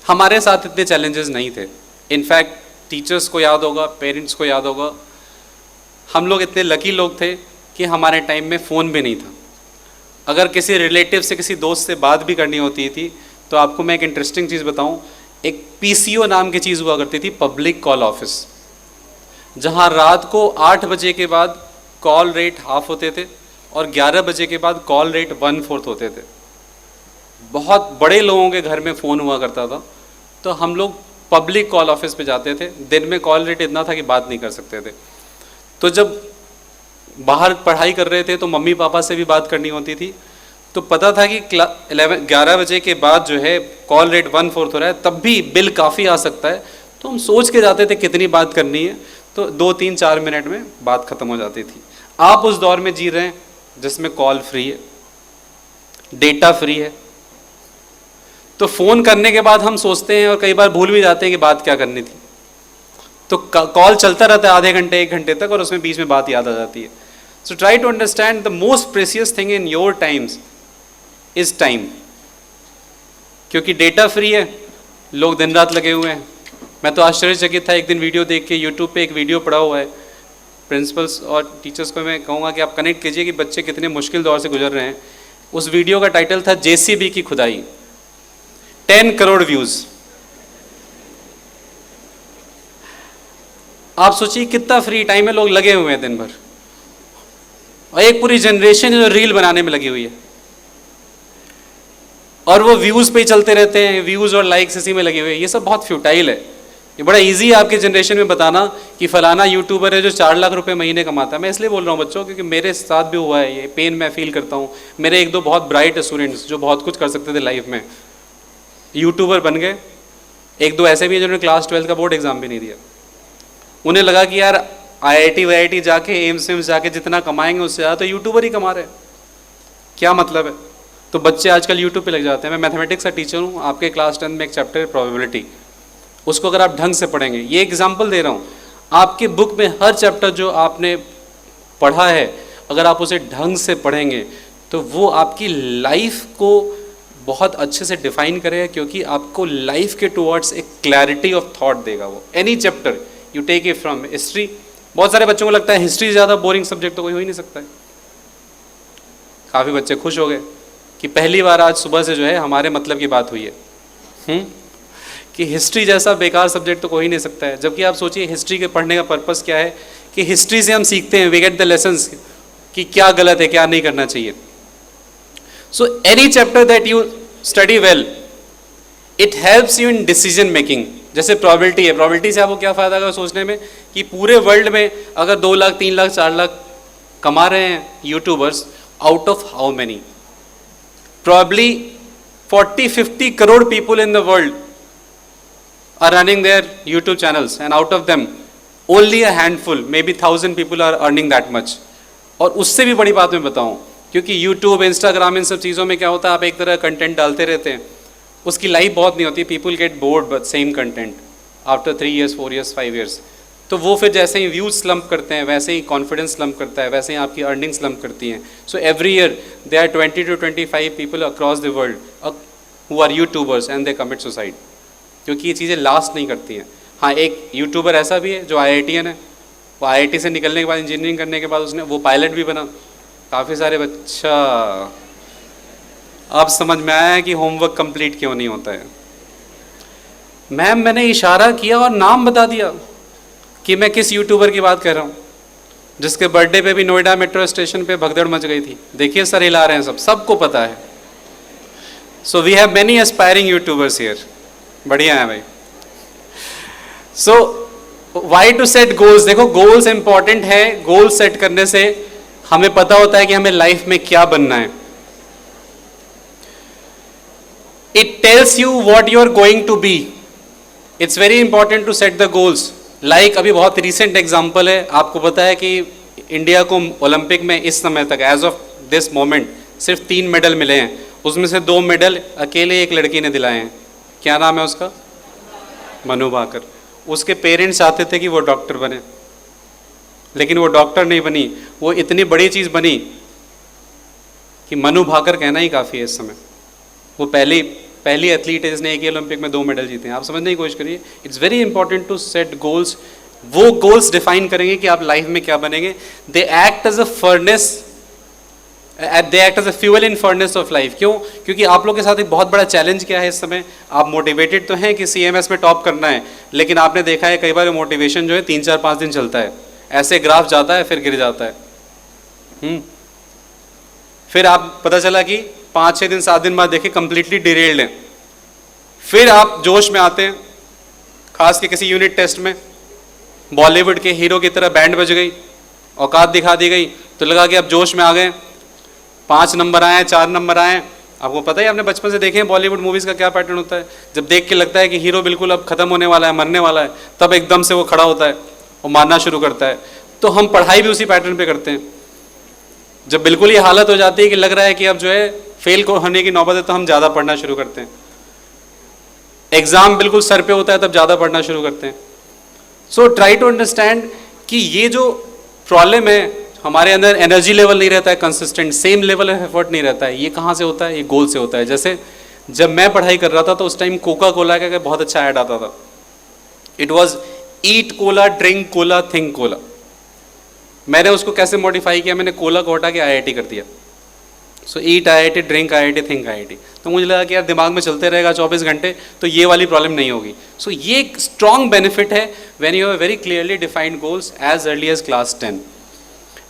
हमारे साथ इतने challenges नहीं थे। इनफैक्ट टीचर्स को याद होगा, पेरेंट्स को याद होगा, हम लोग इतने लकी लोग थे कि हमारे टाइम में फ़ोन भी नहीं था। अगर किसी रिलेटिव से, किसी दोस्त से बात भी करनी होती थी, तो आपको मैं एक इंटरेस्टिंग चीज़ बताऊं, एक PCO नाम की चीज़ हुआ करती थी, पब्लिक कॉल ऑफिस, जहां रात को 8 बजे के बाद कॉल रेट हाफ होते थे और 11 बजे के बाद कॉल रेट 1/4 होते थे। बहुत बड़े लोगों के घर में फ़ोन हुआ करता था, तो हम लोग पब्लिक कॉल ऑफिस पे जाते थे, दिन में कॉल रेट इतना था कि बात नहीं कर सकते थे। तो जब बाहर पढ़ाई कर रहे थे तो मम्मी पापा से भी बात करनी होती थी, तो पता था कि 11 बजे के बाद जो है कॉल रेट 1/4 हो रहा है, तब भी बिल काफ़ी आ सकता है। तो हम सोच के जाते थे कितनी बात करनी है, तो 2-3-4 मिनट में बात खत्म हो जाती थी। आप उस दौर में जी रहे हैं जिसमें कॉल फ्री है, डेटा फ्री है। तो फ़ोन करने के बाद हम सोचते हैं और कई बार भूल भी जाते हैं कि बात क्या करनी थी। तो कॉल चलता रहता है आधे घंटे 1 घंटे तक, और उसमें बीच में बात याद आ जाती है। So try to understand the most precious thing in your times is time. क्योंकि डेटा फ्री है, लोग दिन रात लगे हुए हैं। मैं तो आश्चर्यचकित था, एक दिन वीडियो देख के, यूट्यूब पे एक वीडियो पड़ा हुआ है। प्रिंसिपल्स और टीचर्स को मैं कहूँगा कि आप कनेक्ट कीजिए कि बच्चे कितने मुश्किल दौर से गुजर रहे हैं। उस वीडियो का टाइटल था JCB की खुदाई, 10 करोड़ व्यूज़। आप सोचिए कितना फ्री टाइम है, लोग लगे हुए हैं दिन भर, और एक पूरी जनरेशन जो रील बनाने में लगी हुई है, और वो व्यूज़ पे ही चलते रहते हैं, व्यूज़ और लाइक्स इसी में लगे हुए हैं। ये सब बहुत फ्यूटाइल है। ये बड़ा इजी है आपके जनरेशन में बताना कि फलाना यूट्यूबर है जो 4 लाख रुपए महीने कमाता है। मैं इसलिए बोल रहा हूँ बच्चों, क्योंकि मेरे साथ भी हुआ है, ये पेन मैं फील करता हूँ। मेरे 1-2 बहुत ब्राइट स्टूडेंट्स जो बहुत कुछ कर सकते थे लाइफ में, यूट्यूबर बन गए। 1-2 ऐसे भी हैं जिन्होंने क्लास 12 का बोर्ड एग्जाम भी नहीं दिया। उन्हें लगा कि यार IIT जाके, एम्स जाके जितना कमाएंगे उससे ज़्यादा तो यूट्यूबर ही कमा रहे हैं, क्या मतलब है। तो बच्चे आजकल यूट्यूब पे लग जाते हैं। मैं मैथमेटिक्स का टीचर हूँ, आपके क्लास 10 में एक चैप्टर है प्रोबेबिलिटी, उसको अगर आप ढंग से पढ़ेंगे, ये एग्जाम्पल दे रहा हूँ, आपके बुक में हर चैप्टर जो आपने पढ़ा है अगर आप उसे ढंग से पढ़ेंगे तो वो आपकी लाइफ को बहुत अच्छे से डिफाइन करेगा, क्योंकि आपको लाइफ के टुवर्ड्स एक क्लैरिटी ऑफ थॉट देगा वो। Any chapter you take it from history. बहुत सारे बच्चों को लगता है हिस्ट्री ज़्यादा बोरिंग सब्जेक्ट तो कोई हो ही नहीं सकता है। काफ़ी बच्चे खुश हो गए कि पहली बार आज सुबह से जो है हमारे मतलब की बात हुई है कि हिस्ट्री जैसा बेकार सब्जेक्ट तो कोई ही नहीं सकता है। जबकि आप सोचिए हिस्ट्री के पढ़ने का पर्पस क्या है, कि हिस्ट्री से हम सीखते हैं, वी गेट द लेसन्स कि क्या गलत है क्या नहीं करना चाहिए। So any chapter that you study well, it helps you in decision making. जैसे प्रोबेबिलिटी है, प्रोबेबिलिटी से आपको क्या फ़ायदा होगा सोचने में कि पूरे वर्ल्ड में अगर 2 लाख 3 लाख 4 लाख कमा रहे हैं YouTubers, out of how many, probably 40-50 crore people in the world are running their YouTube channels, and out of them only a handful, maybe 1,000 people are earning that much। और उससे भी बड़ी बात मैं बताऊं, क्योंकि YouTube, Instagram, इन सब चीज़ों में क्या होता है, आप एक तरह कंटेंट डालते रहते हैं, उसकी लाइफ बहुत नहीं होती। People get bored but same content after 3 years 4 years 5 years। तो वो फिर जैसे ही व्यूज स्लम्प करते हैं, वैसे ही कॉन्फिडेंस स्लम्प करता है, वैसे ही आपकी अर्निंग स्लम्प करती हैं। So every year they are 20 to 25 people across the world who are YouTubers and they commit suicide, क्योंकि ये चीज़ें लास्ट नहीं करती हैं। हाँ, एक यूट्यूबर ऐसा भी है जो IITian है, वो IIT से निकलने के बाद, इंजीनियरिंग करने के बाद उसने वो पायलट भी बना। काफ़ी सारे बच्चा, अब समझ में आया है कि होमवर्क कंप्लीट क्यों नहीं होता है। मैम मैंने इशारा किया और नाम बता दिया कि मैं किस यूट्यूबर की बात कर रहा हूँ, जिसके बर्थडे पे भी नोएडा मेट्रो स्टेशन पे भगदड़ मच गई थी। देखिए सर हिला रहे हैं, सबको पता है। So we have many aspiring YouTubers here. बढ़िया है भाई। So why to set goals. देखो गोल्स इंपॉर्टेंट है। गोल सेट करने से हमें पता होता है कि हमें लाइफ में क्या बनना है। It tells you what you are going to be. It's very important to set the goals. Like अभी बहुत रिसेंट एग्जाम्पल है, आपको पता है कि इंडिया को ओलंपिक में इस समय तक एज ऑफ दिस मोमेंट सिर्फ 3 मेडल मिले हैं। उसमें से 2 मेडल अकेले एक लड़की ने दिलाए हैं। क्या नाम है उसका? मनु भाकर। उसके पेरेंट्स चाहते थे कि वो डॉक्टर बने, लेकिन वो डॉक्टर नहीं बनी। वो इतनी बड़ी चीज़ बनी कि मनु भाकर कहना ही काफ़ी है इस समय। वो पहली एथलीट है जिसने एक ही ओलंपिक में 2 मेडल जीते हैं। आप समझने की कोशिश करिए। It's very important to set goals. वो गोल्स डिफाइन करेंगे कि आप लाइफ में क्या बनेंगे। They act as a furnace, they act as a fuel in furnace of life. क्यों? क्योंकि आप लोग के साथ एक बहुत बड़ा चैलेंज क्या है इस समय। आप मोटिवेटेड तो हैं कि CMS में टॉप करना है, लेकिन आपने देखा है कई बार मोटिवेशन जो है 3 4 5 दिन चलता है, ऐसे ग्राफ जाता है फिर गिर जाता है। फिर आप पता चला कि 5 6 दिन 7 दिन बाद देखे कंप्लीटली डिरेल्ड हैं। फिर आप जोश में आते हैं, खास के किसी यूनिट टेस्ट में बॉलीवुड के हीरो की तरह बैंड बज गई, औकात दिखा दी गई, तो लगा कि अब जोश में आ गए, 5 नंबर आए, 4 नंबर आए। आपको पता है, आपने बचपन से देखे हैं बॉलीवुड मूवीज़ का क्या पैटर्न होता है, जब देख के लगता है कि हीरो बिल्कुल अब खत्म होने वाला है, मरने वाला है, तब एकदम से वो खड़ा होता है और मारना शुरू करता है। तो हम पढ़ाई भी उसी पैटर्न पे करते हैं। जब बिल्कुल ये हालत हो जाती है कि लग रहा है कि अब जो है फेल को होने की नौबत है, तो हम ज़्यादा पढ़ना शुरू करते हैं। एग्ज़ाम बिल्कुल सर पे होता है, तब ज़्यादा पढ़ना शुरू करते हैं। सो ट्राई टू अंडरस्टैंड कि ये जो प्रॉब्लम है, हमारे अंदर एनर्जी लेवल नहीं रहता है consistent, same level of effort नहीं रहता है, ये कहाँ से होता है? ये गोल से होता है। जैसे जब मैं पढ़ाई कर रहा था तो उस टाइम कोका कोला का बहुत अच्छा ऐड आता था। It was eat Cola, drink Cola, think Cola. मैंने उसको कैसे मॉडिफाई किया, मैंने कोला को हटा के IIT कर दिया। सो ईट IIT, drink IIT, think IIT। तो मुझे लगा कि यार दिमाग में चलते रहेगा 24 घंटे, तो ये वाली प्रॉब्लम नहीं होगी। सो ये एक स्ट्रॉन्ग बेनिफिट है when you have very clearly defined goals as early age class 10,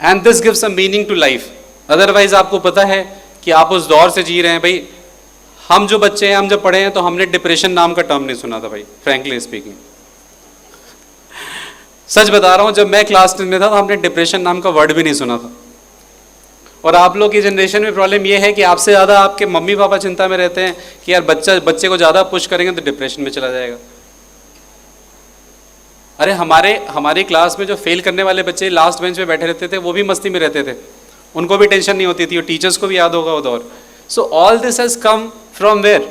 and this gives a meaning to life. Otherwise आपको पता है कि आप उस दौर से जी रहे हैं। भाई हम जो बच्चे हैं, हम जब पढ़े हैं तो हमने डिप्रेशन नाम का टर्म नहीं सुना था भाई, फ्रैंकली स्पीकिंग। सच बता रहा हूं, जब मैं क्लास 10 में था तो हमने डिप्रेशन नाम का वर्ड भी नहीं सुना था। और आप लोग की जनरेशन में प्रॉब्लम यह है कि आपसे ज़्यादा आपके मम्मी पापा चिंता में रहते हैं कि यार बच्चे को ज़्यादा पुश करेंगे तो डिप्रेशन में चला जाएगा। अरे हमारे क्लास में जो फेल करने वाले बच्चे लास्ट बेंच पे बैठे रहते थे, वो भी मस्ती में रहते थे, उनको भी टेंशन नहीं होती थी, और टीचर्स को भी याद होगा वो दौर। So all this has come from where?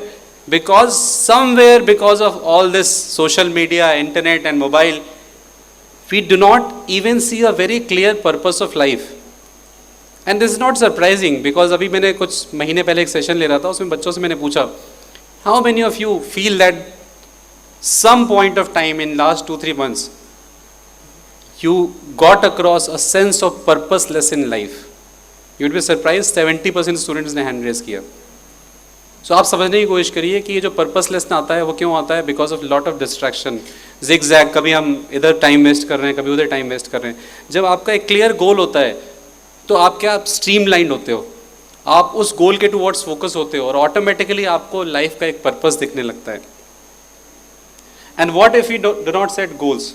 Because somewhere, because of all this social media, internet and mobile, we do not even see a very clear purpose of life. And this is not surprising, because अभी मैंने कुछ महीने पहले एक session ले रहा था, उसमें बच्चों से मैंने पूछा, how many of you feel that some point of time in last 2-3 months you got across a sense of purposeless in life? You would be surprised, 70% students ने हैंड रेज किया। सो आप समझने की कोशिश करिए कि ये जो पर्पसलेस आता है वो क्यों आता है? Because of lot of distraction, zig zag, कभी हम इधर टाइम वेस्ट कर रहे हैं, कभी उधर टाइम वेस्ट कर रहे हैं। जब आपका एक क्लियर गोल होता है तो आप क्या स्ट्रीमलाइंड होते हो, आप उस गोल के टुवर्ड्स फोकस होते हो, और ऑटोमेटिकली आपको लाइफ का एक पर्पस दिखने लगता है। And what if you do not set goals?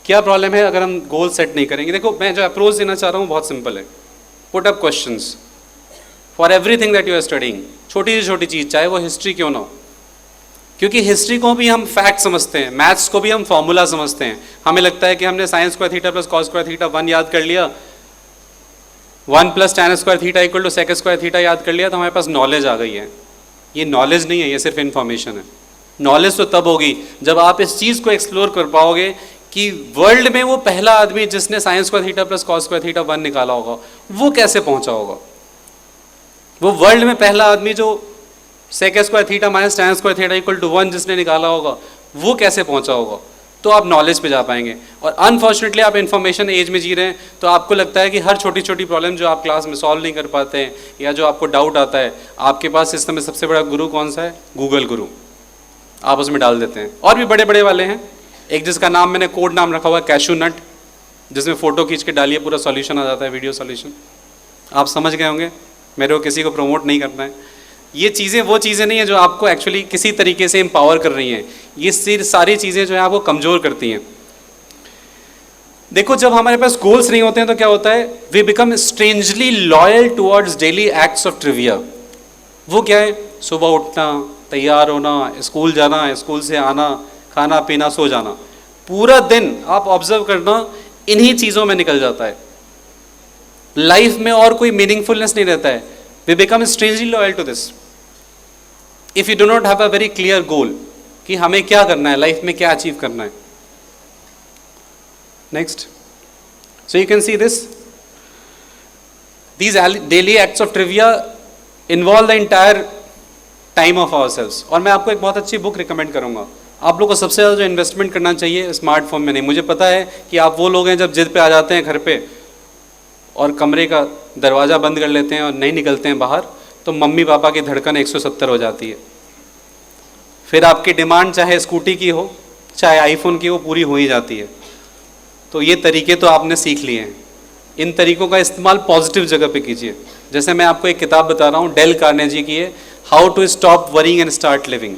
क्या प्रॉब्लम है अगर हम गोल सेट नहीं करेंगे? देखो, मैं जो अप्रोच देना चाह रहा हूँ बहुत सिंपल है। Put up questions for everything that you are studying. छोटी से छोटी चीज़, चाहे वो हिस्ट्री क्यों ना हो, क्योंकि हिस्ट्री को भी हम फैक्ट समझते हैं, मैथ्स को भी हम फॉर्मूला समझते हैं। हमें लगता है कि हमने sine square theta plus cos square theta 1 याद कर लिया, 1 plus tan square theta equal to sec square theta याद कर लिया, तो हमारे पास नॉलेज आ गई है। ये नॉलेज नहीं है, ये सिर्फ इन्फॉर्मेशन है। नॉलेज तो तब होगी जब आप इस चीज़ को एक्सप्लोर कर पाओगे कि वर्ल्ड में वो पहला आदमी जिसने science square theta plus cos square theta 1 निकाला होगा, वो कैसे पहुंचा होगा। वो वर्ल्ड में पहला आदमी जो sec square theta minus tan square theta equal to 1 जिसने निकाला होगा, वो कैसे पहुंचा होगा। तो आप नॉलेज पे जा पाएंगे। और अनफॉर्चुनेटली आप इन्फॉर्मेशन एज में जी रहे हैं, तो आपको लगता है कि हर छोटी छोटी प्रॉब्लम जो आप क्लास में सॉल्व नहीं कर पाते हैं, या जो आपको डाउट आता है, आपके पास इस समय सबसे बड़ा गुरु कौन सा है? गूगल गुरु। आप उसमें डाल देते हैं। और भी बड़े बड़े वाले हैं, एक जिसका नाम मैंने कोड नाम रखा हुआ है कैशू नट, जिसमें फ़ोटो खींच के डालिए पूरा सॉल्यूशन आ जाता है, वीडियो सॉल्यूशन। आप समझ गए होंगे, मेरे को किसी को प्रमोट नहीं करना है। ये चीज़ें वो चीज़ें नहीं है जो आपको एक्चुअली किसी तरीके से एम्पावर कर रही हैं, ये सारी चीज़ें जो है आपको कमज़ोर करती हैं। देखो, जब हमारे पास गोल्स नहीं होते हैं तो क्या होता है? We become strangely loyal towards daily acts of trivia. वो क्या है? सुबह उठना, तैयार होना, स्कूल जाना, स्कूल से आना, खाना पीना, सो जाना। पूरा दिन आप ऑब्जर्व करना इन्हीं चीज़ों में निकल जाता है। लाइफ में और कोई मीनिंगफुलनेस नहीं रहता है। We become strangely loyal to this if you do not have a very clear goal कि हमें क्या करना है, लाइफ में क्या अचीव करना है। Next, so you can see this, these daily acts of trivia involve the entire time of ourselves. और मैं आपको एक बहुत अच्छी बुक रिकमेंड करूंगा। आप लोग को सबसे ज़्यादा जो इन्वेस्टमेंट करना चाहिए स्मार्टफोन में नहीं। मुझे पता है कि आप वो लोग हैं जब जिद पे आ जाते हैं घर पे और कमरे का दरवाज़ा बंद कर लेते हैं और नहीं निकलते हैं बाहर, तो मम्मी पापा की धड़कन 170 हो जाती है। फिर आपकी डिमांड चाहे स्कूटी की हो चाहे आईफोन की हो, पूरी हो ही जाती है। तो ये तरीके तो आपने सीख लिए हैं, इन तरीकों का इस्तेमाल पॉजिटिव जगह पे कीजिए। जैसे मैं आपको एक किताब बता रहा हूँ, डेल कार्नेजी की है, how to stop worrying and start living.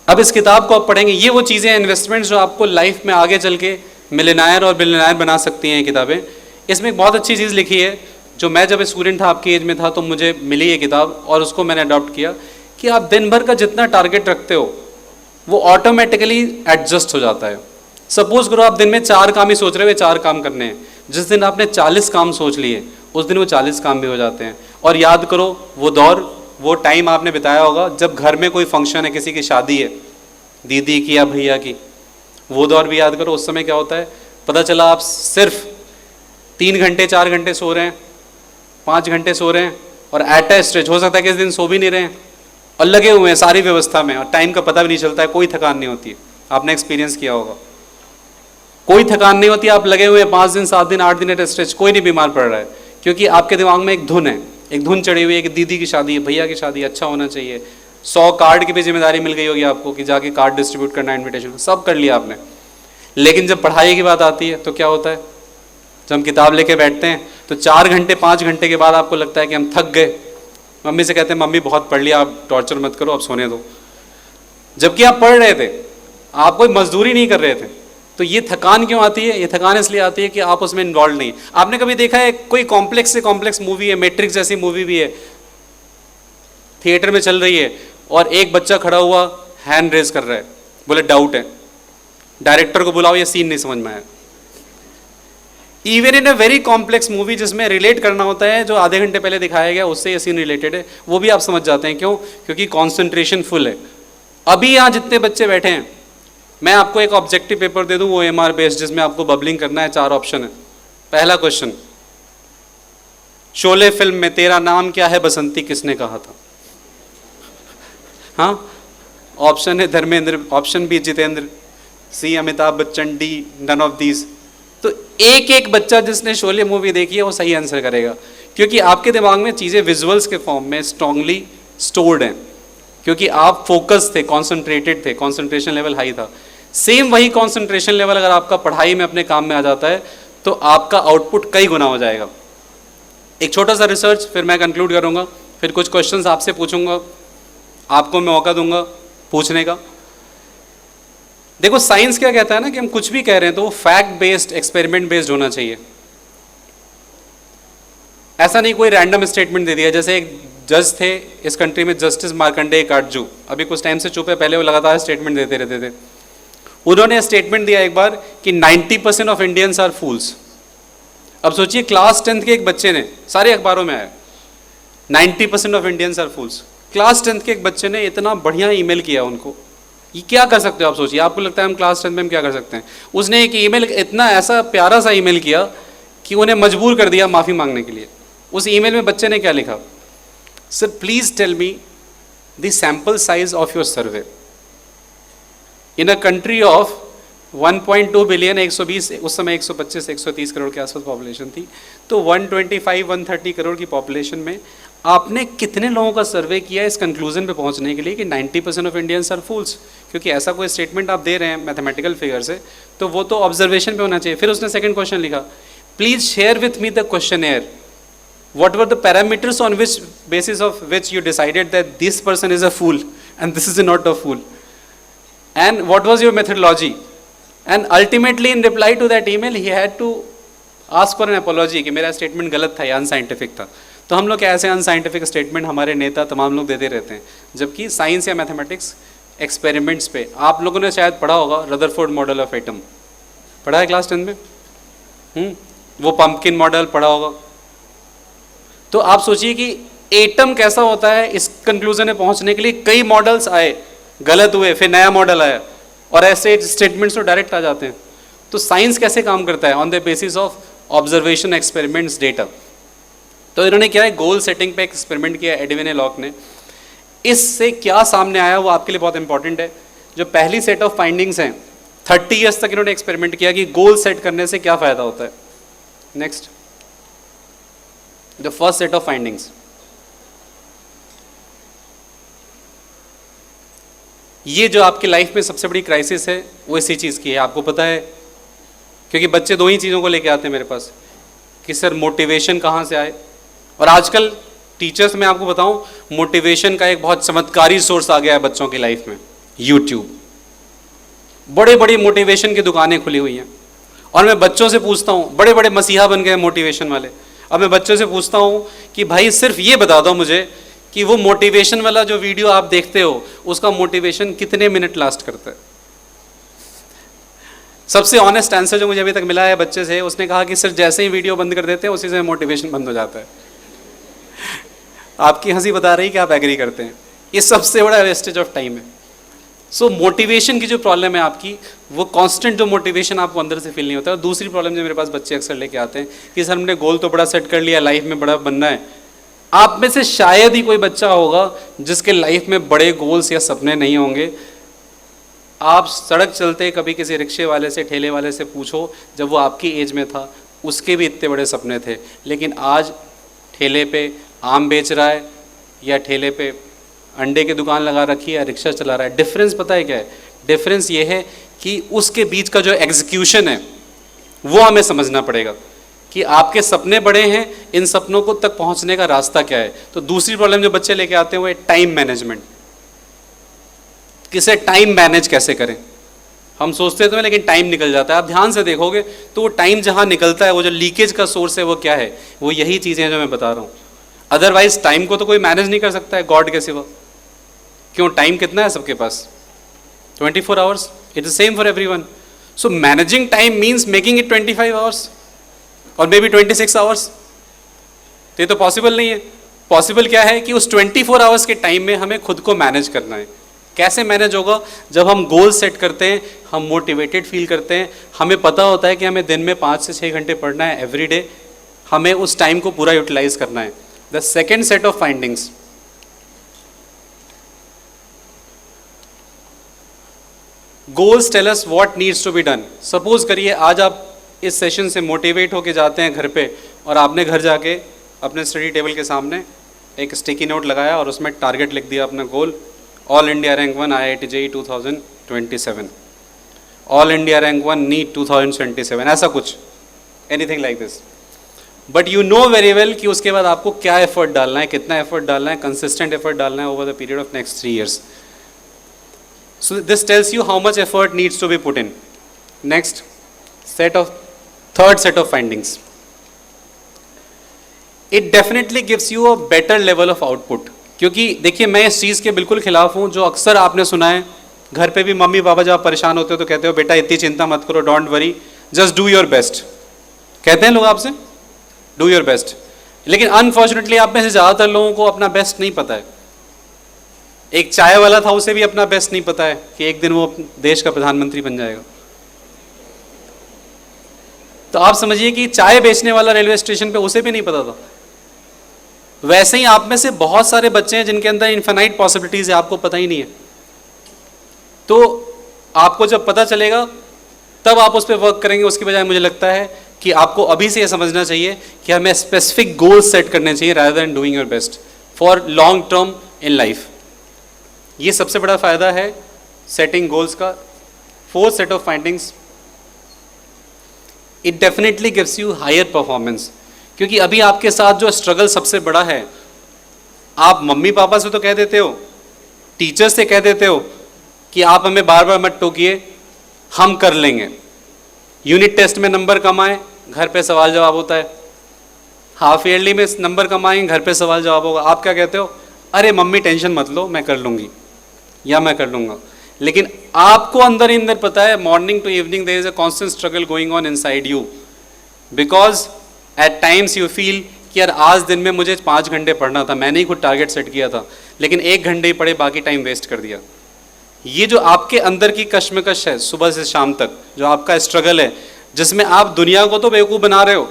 अब इस किताब को आप पढ़ेंगे, ये वो चीज़ें हैं, इन्वेस्टमेंट्स जो आपको लाइफ में आगे चल के मिलियनेयर और बिलियनेयर बना सकती हैं ये किताबें। इसमें एक बहुत अच्छी चीज़ लिखी है, जो मैं जब स्टूडेंट था, आपकी एज में था, तो मुझे मिली ये किताब और उसको मैंने अडॉप्ट किया, कि आप दिन भर का जितना टारगेट रखते हो वो ऑटोमेटिकली एडजस्ट हो जाता है। सपोज करो आप दिन में 4 काम ही सोच रहे हो, 4 काम करने हैं, जिस दिन आपने 40 काम सोच लिए उस दिन वो 40 काम भी हो जाते हैं। और याद करो वो दौर, वो टाइम आपने बिताया होगा जब घर में कोई फंक्शन है, किसी की शादी है, दीदी की या भैया की, वो दौर भी याद करो। उस समय क्या होता है, पता चला आप सिर्फ 3 घंटे 4 घंटे सो रहे हैं, 5 घंटे सो रहे हैं, और एट ए स्ट्रेच हो सकता है कि इस दिन सो भी नहीं रहे हैं और लगे हुए हैं सारी व्यवस्था में, और टाइम का पता भी नहीं चलता है, कोई थकान नहीं होती है। आपने एक्सपीरियंस किया होगा, कोई थकान नहीं होती, आप लगे हुए हैं 5 दिन 7 दिन 8 दिन एट ए स्ट्रेच, कोई नहीं बीमार पड़ रहा है, क्योंकि आपके दिमाग में एक धुन है, एक धुन चढ़ी हुई है कि दीदी की शादी है, भैया की शादी, अच्छा होना चाहिए। 100 कार्ड की भी जिम्मेदारी मिल गई होगी आपको कि जाके कार्ड डिस्ट्रीब्यूट करना, इन्विटेशन सब कर लिया आपने। लेकिन जब पढ़ाई की बात आती है तो क्या होता है, जब हम किताब लेके बैठते हैं तो 4 घंटे 5 घंटे के बाद आपको लगता है कि हम थक गए। मम्मी से कहते हैं मम्मी बहुत पढ़ लिया, आप टॉर्चर मत करो, अब सोने दो। जबकि आप पढ़ रहे थे, आप कोई मजदूरी नहीं कर रहे थे। तो ये थकान क्यों आती है, ये थकान इसलिए आती है कि आप उसमें इन्वॉल्व नहीं। आपने कभी देखा है कोई कॉम्प्लेक्स से कॉम्प्लेक्स मूवी है, मैट्रिक्स जैसी मूवी भी है, थिएटर में चल रही है, और एक बच्चा खड़ा हुआ हैंड रेज कर रहा है, बोले डाउट है, डायरेक्टर को बुलाओ ये सीन नहीं समझ में आया। Even in a very complex movie जिसमें रिलेट करना होता है, जो आधे घंटे पहले दिखाया गया उससे ये सीन रिलेटेड है, वो भी आप समझ जाते हैं। क्यों? क्योंकि कॉन्सेंट्रेशन फुल है। अभी यहाँ जितने बच्चे बैठे हैं, मैं आपको एक ऑब्जेक्टिव पेपर दे दूँ, वो एमआर बेस्ड, जिसमें आपको बबलिंग करना है, 4 ऑप्शन है। पहला क्वेश्चन, शोले फिल्म में तेरा नाम क्या है बसंती किसने कहा था? हाँ, ऑप्शन है Dharmendra, option B Jitendra, C Amitabh Bachchan, D none of these. तो एक एक बच्चा जिसने शोले मूवी देखी है वो सही आंसर करेगा, क्योंकि आपके दिमाग में चीज़ें विजुअल्स के फॉर्म में स्ट्रांगली स्टोर्ड हैं, क्योंकि आप फोकस थे, कॉन्सेंट्रेटेड थे, कॉन्सेंट्रेशन लेवल हाई था। सेम वही कॉन्सेंट्रेशन लेवल अगर आपका पढ़ाई में अपने काम में आ जाता है तो आपका आउटपुट कई गुना हो जाएगा। एक छोटा सा रिसर्च, फिर मैं कंक्लूड करूँगा, फिर कुछ क्वेश्चंस आपसे पूछूंगा, आपको मैं मौका दूंगा पूछने का। देखो साइंस क्या कहता है ना, कि हम कुछ भी कह रहे हैं तो वो फैक्ट बेस्ड, एक्सपेरिमेंट बेस्ड होना चाहिए। ऐसा नहीं कोई रैंडम स्टेटमेंट दे दिया। जैसे एक जज थे इस कंट्री में, जस्टिस मार्कंडेय काटजू, अभी कुछ टाइम से चुप है, पहले वो लगातार स्टेटमेंट देते रहते थे। उन्होंने स्टेटमेंट दिया एक बार कि 90% ऑफ इंडियंस आर फूल्स। अब सोचिए क्लास 10th के एक बच्चे ने, सारे अखबारों में आया 90% of Indians are fools. Class 10th के एक बच्चे ने इतना बढ़िया ईमेल किया उनको, ये क्या कर सकते हो आप सोचिए। आपको लगता है हम क्लास 10th में हम क्या कर सकते हैं? उसने एक ईमेल, इतना ऐसा प्यारा सा ईमेल किया कि उन्हें मजबूर कर दिया माफ़ी मांगने के लिए। उस ईमेल में बच्चे ने क्या लिखा, sir please tell me the sample size of your survey in a country of 1.2 billion, 120, उस समय 125 130 करोड़ के आसपास पॉपुलेशन थी, तो 125 130 करोड़ की पॉपुलेशन में आपने कितने लोगों का सर्वे किया इस कंक्लूजन पे पहुंचने के लिए कि 90% ऑफ इंडियंस आर फूल्स? क्योंकि ऐसा कोई स्टेटमेंट आप दे रहे हैं मैथमेटिकल फिगर से, तो वो तो ऑब्जर्वेशन पे होना चाहिए। फिर उसने सेकंड क्वेश्चन लिखा, please share with me the questionnaire, what were the parameters on which basis of which you decided that this person is a fool and this is not a fool, and what was your methodology? And ultimately in reply to that email he had to ask for an apology कि मेरा statement गलत था या unscientific था। तो हम लोग ऐसे अनसाइंटिफिक स्टेटमेंट हमारे नेता तमाम लोग देते रहते हैं, जबकि साइंस या मैथमेटिक्स एक्सपेरिमेंट्स पे आप लोगों ने शायद पढ़ा होगा रदरफोर्ड मॉडल ऑफ एटम, पढ़ा है क्लास 10 में? वो पंपकिन मॉडल पढ़ा होगा। तो आप सोचिए कि एटम कैसा होता है, इस कंक्लूजन में पहुंचने के लिए कई मॉडल्स आए, गलत हुए, फिर नया मॉडल आया, और ऐसे स्टेटमेंट्स तो डायरेक्ट आ जाते हैं। तो साइंस कैसे काम करता है? On the basis of observation, experiments, data. तो इन्होंने क्या है, गोल सेटिंग पे एक्सपेरिमेंट किया एडविन ए लॉक ने। इससे क्या सामने आया वो आपके लिए बहुत इंपॉर्टेंट है। जो पहली सेट ऑफ फाइंडिंग्स हैं, 30 ईयर्स तक इन्होंने एक्सपेरिमेंट किया कि गोल सेट करने से क्या फ़ायदा होता है। Next, the first set of findings, ये जो आपकी लाइफ में सबसे बड़ी क्राइसिस है वो इसी चीज़ की है, आपको पता है, क्योंकि बच्चे 2 ही चीज़ों को लेके आते हैं मेरे पास कि सर मोटिवेशन कहाँ से आए। और आजकल टीचर्स, मैं आपको बताऊं, मोटिवेशन का एक बहुत चमत्कारी सोर्स आ गया है बच्चों की लाइफ में। यूट्यूब, बड़े बड़ी मोटिवेशन की दुकानें खुली हुई हैं। और मैं बच्चों से पूछता हूँ, बड़े बड़े मसीहा बन गए मोटिवेशन वाले, अब मैं बच्चों से पूछता हूँ कि भाई सिर्फ ये बता दो मुझे कि वो मोटिवेशन वाला जो वीडियो आप देखते हो उसका मोटिवेशन कितने मिनट लास्ट करता है। सबसे ऑनेस्ट आंसर जो मुझे अभी तक मिला है बच्चे से, उसने कहा कि सिर्फ जैसे ही वीडियो बंद कर देते हैं उसी से मोटिवेशन बंद हो जाता है। आपकी हंसी बता रही कि आप एग्री करते हैं। ये सबसे बड़ा वेस्टेज ऑफ टाइम है। सो मोटिवेशन की जो प्रॉब्लम है आपकी, वो कांस्टेंट जो मोटिवेशन आपको अंदर से फील नहीं होता है। और दूसरी प्रॉब्लम जो मेरे पास बच्चे अक्सर लेके आते हैं कि सर हमने गोल तो बड़ा सेट कर लिया, लाइफ में बड़ा बनना है। आप में से शायद ही कोई बच्चा होगा जिसके लाइफ में बड़े गोल्स या सपने नहीं होंगे। आप सड़क चलते कभी किसी रिक्शे वाले से, ठेले वाले से पूछो, जब वो आपकी एज में था उसके भी इतने बड़े सपने थे, लेकिन आज ठेले पे आम बेच रहा है या ठेले पे अंडे की दुकान लगा रखी है या रिक्शा चला रहा है। डिफरेंस पता है क्या है? डिफरेंस ये है कि उसके बीच का जो एग्जीक्यूशन है वो हमें समझना पड़ेगा कि आपके सपने बड़े हैं, इन सपनों को तक पहुंचने का रास्ता क्या है। तो दूसरी प्रॉब्लम जो बच्चे लेके आते हैं वो है टाइम मैनेजमेंट। किसे टाइम मैनेज कैसे करें? हम सोचते तो हैं लेकिन टाइम निकल जाता है। आप ध्यान से देखोगे तो वो टाइम जहाँ निकलता है, वो जो लीकेज का सोर्स है वो क्या है? वो यही चीज़ें हैं जो मैं बता रहा हूँ। अदरवाइज टाइम को तो कोई मैनेज नहीं कर सकता है गॉड के सिवा। क्यों? टाइम कितना है सबके पास? 24 hours. It is same for everyone. So managing time means making it 25 hours और मे बी 26 आवर्स। तो ये तो पॉसिबल नहीं है। पॉसिबल क्या है कि उस 24 आवर्स के टाइम में हमें खुद को मैनेज करना है। कैसे मैनेज होगा? जब हम गोल सेट करते हैं, हम मोटिवेटेड फील करते हैं, हमें पता होता है कि हमें दिन में 5 से 6 घंटे पढ़ना है एवरी डे, हमें उस टाइम को पूरा यूटिलाइज करना है। The second set of findings, goals tell us what needs to be done. Suppose करिए आज आप इस सेशन से मोटिवेट होके जाते हैं घर पे और आपने घर जाके अपने स्टडी टेबल के सामने एक स्टिकी नोट लगाया और उसमें टारगेट लिख दिया अपना goal, all India rank 1 IIT JEE 2027, all India rank 1 NEET 2027, ऐसा कुछ, anything like this. But you know very well कि उसके बाद आपको क्या एफर्ट डालना है, कितना एफर्ट डालना है, कंसिस्टेंट एफर्ट डालना है over the period of next 3 years. So this tells you how much effort needs to be put in. Next third set of findings. It definitely gives you a better level of output. क्योंकि देखिए मैं इस चीज़ के बिल्कुल खिलाफ हूँ जो अक्सर आपने सुना है घर पे भी, मम्मी पापा जब आप परेशान होते हो तो कहते हो बेटा इतनी चिंता मत करो, don't worry, just do your best. कहते हैं लोग आपसे डू योर बेस्ट, लेकिन अनफॉर्चुनेटली आप में से ज़्यादातर लोगों को अपना बेस्ट नहीं पता है। एक चाय वाला था, उसे भी अपना बेस्ट नहीं पता है कि एक दिन वो देश का प्रधानमंत्री बन जाएगा। तो आप समझिए कि चाय बेचने वाला रेलवे स्टेशन पे, उसे भी नहीं पता था। वैसे ही आप में से बहुत सारे बच्चे हैं जिनके अंदर इनफाइनाइट पॉसिबिलिटीज है, आपको पता ही नहीं है। तो आपको जब पता चलेगा तब आप उस पर वर्क करेंगे। उसकी बजाय मुझे लगता है कि आपको अभी से ये समझना चाहिए कि हमें स्पेसिफिक गोल्स सेट करने चाहिए rather than doing your best for long term in life. ये सबसे बड़ा फायदा है सेटिंग गोल्स का। Fourth set of findings, it definitely gives you hire performance. क्योंकि अभी आपके साथ जो स्ट्रगल सबसे बड़ा है, आप मम्मी पापा से तो कह देते हो, टीचर से कह देते हो कि आप हमें बार बार मत टोकिए, हम कर लेंगे। यूनिट टेस्ट में नंबर कम आए, घर पे सवाल जवाब होता है। हाफ ईयरली में नंबर कम आए, घर पे सवाल जवाब होगा। आप क्या कहते हो? अरे मम्मी टेंशन मत लो, मैं कर लूँगी या मैं कर लूँगा। लेकिन आपको अंदर ही अंदर पता है morning to evening there is a constant struggle going on inside you, because at times you feel कि यार आज दिन में मुझे 5 घंटे पढ़ना था, मैंने ही खुद टारगेट सेट किया था, लेकिन 1 घंटे ही पढ़े, बाकी टाइम वेस्ट कर दिया। ये जो आपके अंदर की कश्मकश है सुबह से शाम तक, जो आपका स्ट्रगल है, जिसमें आप दुनिया को तो बेवकूफ़ बना रहे हो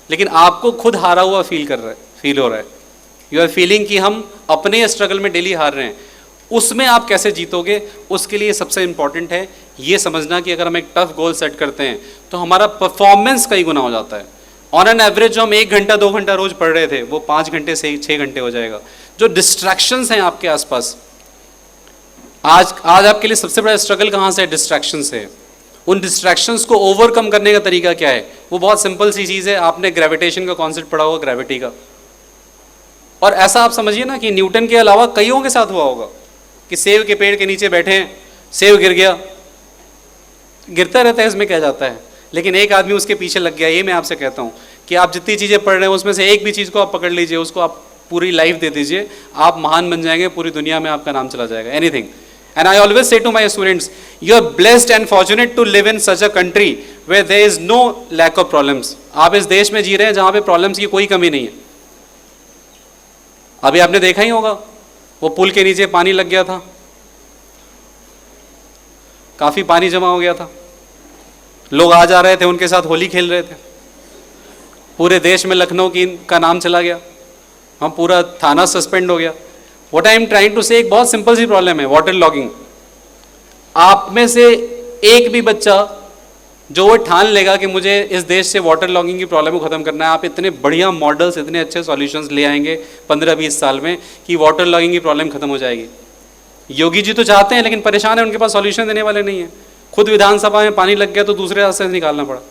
लेकिन आपको खुद हारा हुआ फील हो रहा है। यू आर फीलिंग कि हम अपने स्ट्रगल में डेली हार रहे हैं। उसमें आप कैसे जीतोगे, उसके लिए सबसे इंपॉर्टेंट है ये समझना कि अगर हम एक टफ गोल सेट करते हैं तो हमारा परफॉर्मेंस कई गुना हो जाता है। ऑन एन एवरेज जो हम 1 घंटा 2 घंटा रोज पढ़ रहे थे वो 5 घंटे से 6 घंटे हो जाएगा। जो डिस्ट्रैक्शंस हैं आपके आसपास, आज आपके लिए सबसे बड़ा स्ट्रगल कहाँ से है? डिस्ट्रैक्शन से। उन डिस्ट्रैक्शंस को ओवरकम करने का तरीका क्या है? वो बहुत सिंपल सी चीज़ है। आपने ग्रेविटेशन का कॉन्सेप्ट पढ़ा होगा, ग्रेविटी का, और ऐसा आप समझिए ना कि न्यूटन के अलावा कईयों के साथ हुआ होगा। कि सेब के पेड़ के नीचे बैठे हैं, सेब गिर गया, गिरता रहता है, इसमें क्या जाता है। लेकिन एक आदमी उसके पीछे लग गया। ये मैं आपसे कहता हूँ कि आप जितनी चीज़ें पढ़ रहे हैं उसमें से एक भी चीज़ को आप पकड़ लीजिए, उसको आप पूरी लाइफ दे दीजिए, आप महान बन जाएंगे, पूरी दुनिया में आपका नाम चला जाएगा। Anything. And I always say to my students, you are blessed and fortunate to live in such a country where there is no lack of problems. आप इस देश में जी रहे हैं जहाँ पे प्रॉब्लम्स की कोई कमी नहीं है। अभी आपने देखा ही होगा, वो पुल के नीचे पानी लग गया था, काफ़ी पानी जमा हो गया था, लोग आ जा रहे थे, उनके साथ होली खेल रहे थे, पूरे देश में लखनऊ का नाम चला गया, हम पूरा थाना सस्पेंड हो गया। What I am trying to say, एक बहुत सिंपल सी प्रॉब्लम है, वाटर लॉगिंग। आप में से एक भी बच्चा जो वो ठान लेगा कि मुझे इस देश से वाटर लॉगिंग की प्रॉब्लम को ख़त्म करना है, आप इतने बढ़िया मॉडल्स, इतने अच्छे सॉल्यूशंस ले आएंगे 15-20 साल में कि वाटर लॉगिंग की प्रॉब्लम खत्म हो जाएगी। योगी जी तो चाहते हैं लेकिन परेशान है, उनके पास सॉल्यूशन देने वाले नहीं है। खुद विधानसभा में पानी लग गया तो दूसरे रास्ते से निकालना पड़ा।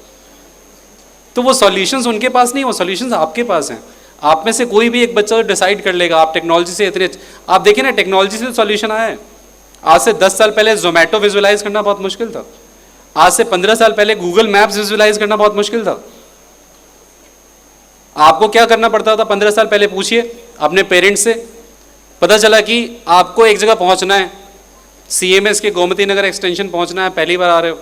तो वो सॉल्यूशंस उनके पास नहीं, वो सॉल्यूशंस आपके पास हैं। आप में से कोई भी एक बच्चा डिसाइड कर लेगा, आप टेक्नोलॉजी से इतने, आप देखिए ना, टेक्नोलॉजी से सॉल्यूशन आया है। आज से 10 साल पहले जोमेटो विजुअलाइज करना बहुत मुश्किल था। आज से 15 साल पहले गूगल मैप्स विजुअलाइज करना बहुत मुश्किल था। आपको क्या करना पड़ता था 15 साल पहले, पूछिए अपने पेरेंट्स से। पता चला कि आपको एक जगह पहुंचना है, CMS के गोमती नगर एक्सटेंशन पहुंचना है, पहली बार आ रहे हो।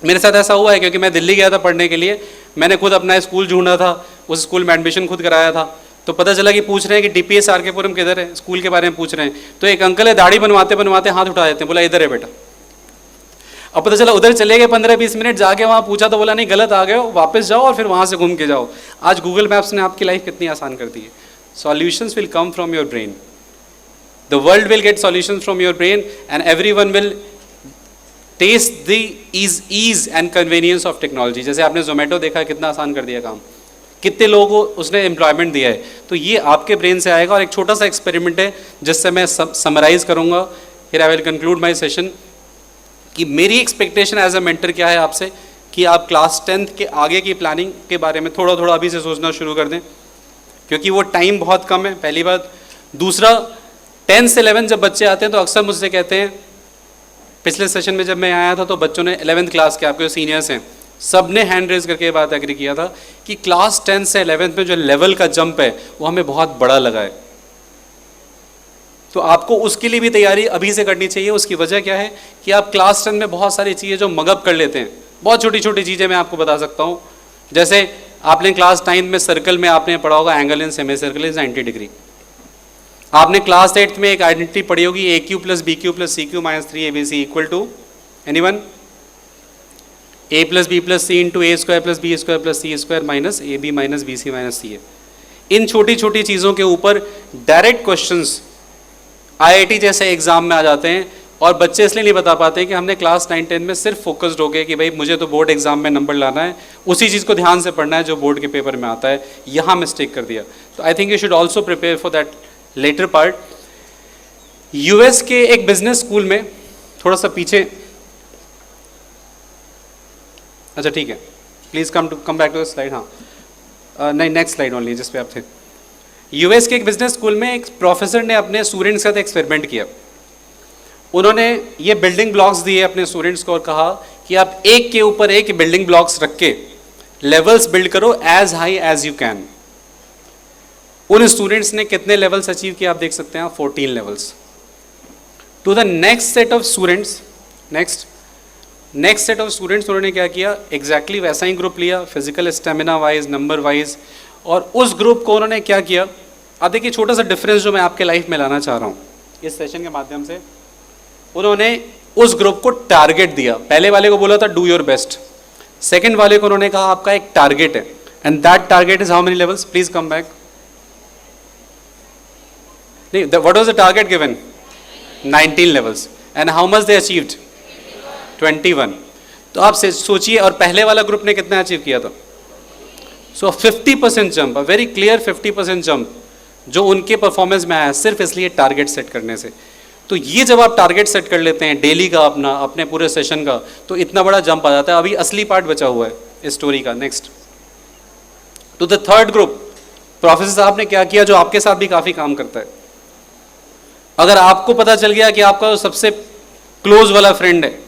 मेरे साथ ऐसा हुआ है क्योंकि मैं दिल्ली गया था पढ़ने के लिए, मैंने खुद अपना स्कूल ढूंढा था, उस स्कूल में एडमिशन खुद कराया था। तो पता चला कि पूछ रहे हैं कि DPS RK पुरम किधर है, स्कूल के बारे में पूछ रहे हैं। तो एक अंकल है, दाढ़ी बनवाते बनवाते हाथ उठा देते हैं, बोला इधर है बेटा। अब पता चला उधर चले गए, 15-20 मिनट जाके वहाँ पूछा तो बोला नहीं गलत आ गए हो, वापस जाओ और फिर वहाँ से घूम के जाओ। आज गूगल मैप्स ने आपकी लाइफ कितनी आसान कर दी है। Solutions will come from your brain, the world will get solutions from your brain and everyone will taste the ease and convenience of technology. जैसे आपने जोमेटो देखा, कितना आसान कर दिया काम, कितने लोगों को उसने एम्प्लॉयमेंट दिया है। तो ये आपके ब्रेन से आएगा। और एक छोटा सा एक्सपेरिमेंट है जिससे मैं समराइज करूँगा, फिर I will conclude my session, कि मेरी एक्सपेक्टेशन एज अ मेंटर क्या है आपसे, कि आप क्लास 10th के आगे की प्लानिंग के बारे में थोड़ा थोड़ा अभी से सोचना शुरू कर दें, क्योंकि वो टाइम बहुत कम है, पहली बात। दूसरा, 10 से 11 जब बच्चे आते हैं तो अक्सर मुझसे कहते हैं, पिछले सेशन में जब मैं आया था तो बच्चों ने 11th क्लास के, आपके जो सीनियर्स हैं, सब ने हैंड रेज करके ये बात एग्री किया था कि क्लास 10 से 11th में जो लेवल का जंप है वो हमें बहुत बड़ा लगा है। तो आपको उसके लिए भी तैयारी अभी से करनी चाहिए। उसकी वजह क्या है कि आप क्लास 10 में बहुत सारी चीज़ें जो मगअप कर लेते हैं, बहुत छोटी छोटी चीज़ें मैं आपको बता सकता हूँ। जैसे आपने क्लास 9 में सर्कल में आपने पढ़ा होगा angle in semi circle is 90 degree. आपने क्लास 8 में एक आइडेंटिटी पढ़ी होगी, AQ + BQ + CQ - 3ABC equal to anyone A + B + C × A² + B² + C² - AB - BC - CA। इन छोटी छोटी चीज़ों के ऊपर डायरेक्ट क्वेश्चंस IIT जैसे एग्जाम में आ जाते हैं, और बच्चे इसलिए नहीं बता पाते कि हमने क्लास 9-10 में सिर्फ फोकस्ड हो गए कि भाई मुझे तो बोर्ड एग्जाम में नंबर लाना है, उसी चीज़ को ध्यान से पढ़ना है जो बोर्ड के पेपर में आता है। यहाँ मिस्टेक कर दिया। तो I think you should also prepare for that latter part. US के एक बिजनेस स्कूल में, थोड़ा सा पीछे, अच्छा ठीक है, please come back to the slide. हाँ नहीं, नेक्स्ट स्लाइड ओनली जिस पे आप थे। US के एक बिजनेस स्कूल में एक प्रोफेसर ने अपने स्टूडेंट्स के साथ एक्सपेरिमेंट किया। उन्होंने ये बिल्डिंग ब्लॉक्स दिए अपने स्टूडेंट्स को और कहा कि आप एक के ऊपर एक बिल्डिंग ब्लॉक्स रख के लेवल्स बिल्ड करो as high as you can. उन स्टूडेंट्स ने कितने लेवल्स अचीव किए आप देख सकते हैं, 14 levels. To the next set of students, next set of students उन्होंने क्या किया, एग्जैक्टली वैसा ही ग्रुप लिया, physical stamina wise, number wise, और उस ग्रुप को उन्होंने क्या किया। अब देखिए छोटा सा डिफरेंस जो मैं आपके लाइफ में लाना चाह रहा हूँ इस सेशन के माध्यम से। उन्होंने उस ग्रुप को टारगेट दिया। पहले वाले को बोला था डू योर बेस्ट, सेकंड वाले को उन्होंने कहा आपका एक टारगेट है, and that target is how many levels, please come back. नहीं, what was the target given, 19 levels, and how much they achieved, 21। तो आप सोचिए, और पहले वाला ग्रुप ने कितना अचीव किया था। सो 50% जंप, अ वेरी क्लियर 50% जंप जो उनके परफॉर्मेंस में आया सिर्फ इसलिए टारगेट सेट करने से। तो ये जब आप टारगेट सेट कर लेते हैं डेली का अपने पूरे सेशन का, तो इतना बड़ा जंप आ जाता है। अभी असली पार्ट बचा हुआ है इस स्टोरी का। Next to the third group, professor साहब ने क्या किया जो आपके साथ भी काफ़ी काम करता है। अगर आपको पता चल गया कि आपका जो सबसे क्लोज वाला फ्रेंड है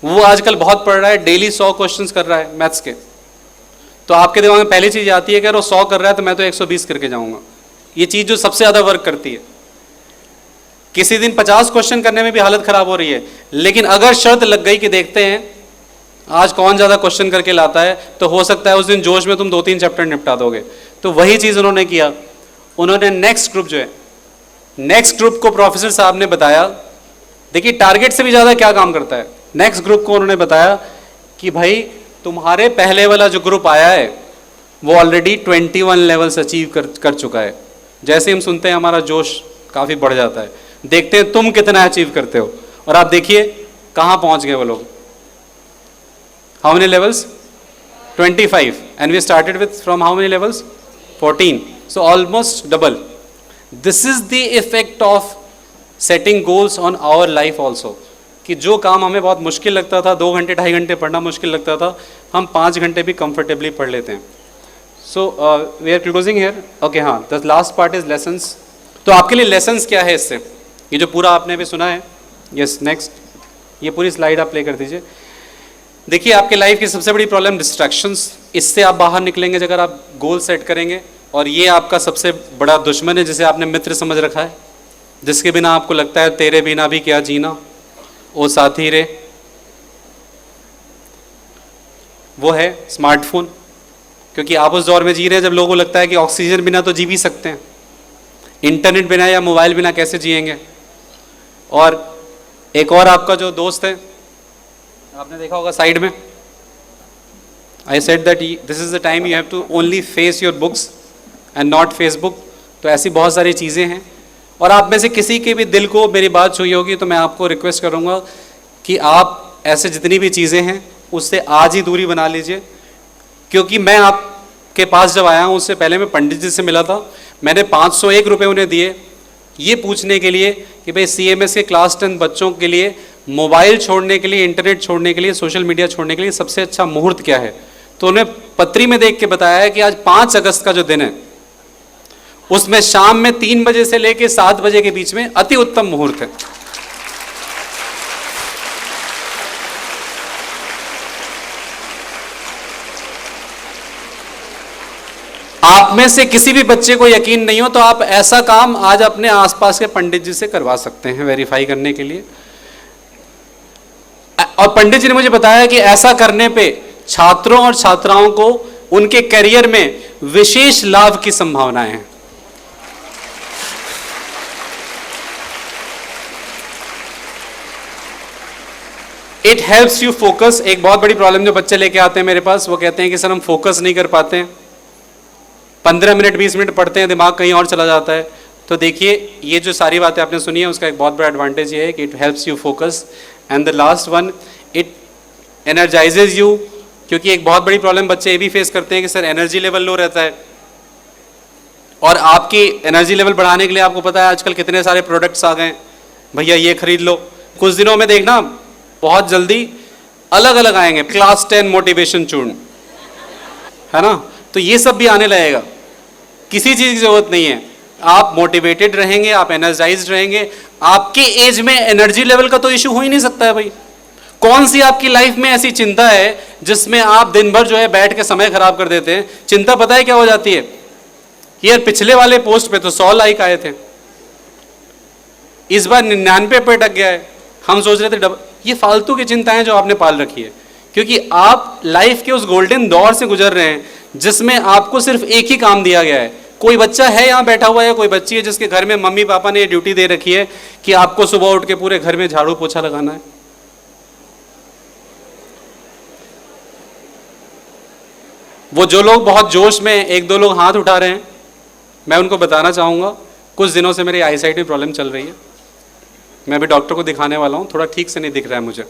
वो आजकल बहुत पढ़ रहा है, डेली 100 क्वेश्चंस कर रहा है मैथ्स के, तो आपके दिमाग में पहली चीज आती है कि अगर वो 100 कर रहा है तो मैं तो 120 करके जाऊंगा। ये चीज जो सबसे ज्यादा वर्क करती है। किसी दिन 50 क्वेश्चन करने में भी हालत खराब हो रही है, लेकिन अगर शर्त लग गई कि देखते हैं आज कौन ज्यादा क्वेश्चन करके लाता है, तो हो सकता है उस दिन जोश में तुम 2-3 चैप्टर निपटा दोगे। तो वही चीज उन्होंने किया। उन्होंने नेक्स्ट ग्रुप जो है, नेक्स्ट ग्रुप को प्रोफेसर साहब ने बताया, देखिए टारगेट से भी ज्यादा क्या काम करता है। नेक्स्ट ग्रुप को उन्होंने बताया कि भाई तुम्हारे पहले वाला जो ग्रुप आया है वो ऑलरेडी 21 लेवल्स अचीव कर चुका है। जैसे हम सुनते हैं हमारा जोश काफी बढ़ जाता है। देखते हैं तुम कितना अचीव करते हो, और आप देखिए कहां पहुंच गए वो लोग। How many levels? 25, and we started with from how many levels? 14, so almost double. This is the effect of setting goals on our life also, कि जो काम हमें बहुत मुश्किल लगता था, 2 घंटे 2.5 घंटे पढ़ना मुश्किल लगता था, हम 5 घंटे भी कंफर्टेबली पढ़ लेते हैं। So we are closing here. Okay, हाँ, the last part is lessons. तो आपके लिए लेसन्स क्या है इससे? ये जो पूरा आपने अभी सुना है, यस नेक्स्ट, ये पूरी स्लाइड आप प्ले कर दीजिए। देखिए आपके लाइफ की सबसे बड़ी प्रॉब्लम डिस्ट्रैक्शंस, इससे आप बाहर निकलेंगे अगर आप गोल सेट करेंगे। और ये आपका सबसे बड़ा दुश्मन है जिसे आपने मित्र समझ रखा है, जिसके बिना आपको लगता है तेरे बिना भी क्या जीना, वो साथी रे, वो है स्मार्टफोन। क्योंकि आप उस दौर में जी रहे हैं जब लोगों को लगता है कि ऑक्सीजन बिना तो जी भी सकते हैं, इंटरनेट बिना या मोबाइल बिना कैसे जिएंगे। और एक और आपका जो दोस्त है, आपने देखा होगा साइड में, I said that this is the time you have to only face your books and not Facebook. तो ऐसी बहुत सारी चीज़ें हैं। और आप में से किसी के भी दिल को मेरी बात छुई होगी तो मैं आपको रिक्वेस्ट करूंगा कि आप ऐसे जितनी भी चीज़ें हैं उससे आज ही दूरी बना लीजिए। क्योंकि मैं आपके पास जब आया हूँ उससे पहले मैं पंडित जी से मिला था, मैंने 501 रुपये उन्हें दिए ये पूछने के लिए कि भाई CMS के क्लास 10 बच्चों के लिए मोबाइल छोड़ने के लिए, इंटरनेट छोड़ने के लिए, सोशल मीडिया छोड़ने के लिए सबसे अच्छा मुहूर्त क्या है। तो उन्हें पत्री में देख के बताया है कि आज 5 अगस्त का जो दिन है उसमें शाम में 3 बजे से लेकर 7 बजे के बीच में अति उत्तम मुहूर्त है। आप में से किसी भी बच्चे को यकीन नहीं हो तो आप ऐसा काम आज अपने आसपास के पंडित जी से करवा सकते हैं वेरीफाई करने के लिए। और पंडित जी ने मुझे बताया कि ऐसा करने पे छात्रों और छात्राओं को उनके करियर में विशेष लाभ की संभावनाएं हैं। It helps you focus. एक बहुत बड़ी प्रॉब्लम जो बच्चे लेके आते हैं मेरे पास, वो कहते हैं कि सर हम फोकस नहीं कर पाते हैं, 15 मिनट 20 मिनट पढ़ते हैं दिमाग कहीं और चला जाता है। तो देखिए ये जो सारी बातें आपने सुनी है उसका एक बहुत बड़ा एडवांटेज ये है कि it helps you focus. And the last one, it energises you. क्योंकि एक बहुत बड़ी प्रॉब्लम बच्चे ये भी फेस करते हैं कि सर एनर्जी लेवल लो रहता है, और आपकी एनर्जी लेवल बढ़ाने के लिए आपको पता है आजकल कितने सारे प्रोडक्ट्स आ गए, भैया ये खरीद लो। कुछ दिनों में देखना बहुत जल्दी अलग अलग आएंगे, क्लास 10 मोटिवेशन चूर्ण, है ना, तो ये सब भी आने लगेगा। किसी चीज की जरूरत नहीं है, आप मोटिवेटेड रहेंगे, आप एनर्जाइज्ड रहेंगे। आपके एज में एनर्जी लेवल का तो इशू हो ही नहीं सकता है भाई। कौन सी आपकी लाइफ में ऐसी चिंता है जिसमें आप दिन भर जो है बैठ के समय खराब कर देते हैं? चिंता पता है क्या हो जाती है? यार पिछले वाले पोस्ट पे तो 100 लाइक आए थे, इस बार 99 पे अटक गया है, हम सोच रहे थे डबल। ये फालतू की चिंताएं जो आपने पाल रखी है, क्योंकि आप लाइफ के उस गोल्डन दौर से गुजर रहे हैं जिसमें आपको सिर्फ एक ही काम दिया गया है। कोई बच्चा है यहाँ बैठा हुआ है, कोई बच्ची है जिसके घर में मम्मी पापा ने ये ड्यूटी दे रखी है कि आपको सुबह उठ के पूरे घर में झाड़ू पोछा लगाना है। वो जो लोग बहुत जोश में, 1-2 लोग हाथ उठा रहे हैं, मैं उनको बताना चाहूँगा कुछ दिनों से मेरी आईसाइट में प्रॉब्लम चल रही है, मैं अभी डॉक्टर को दिखाने वाला हूँ, थोड़ा ठीक से नहीं दिख रहा है मुझे।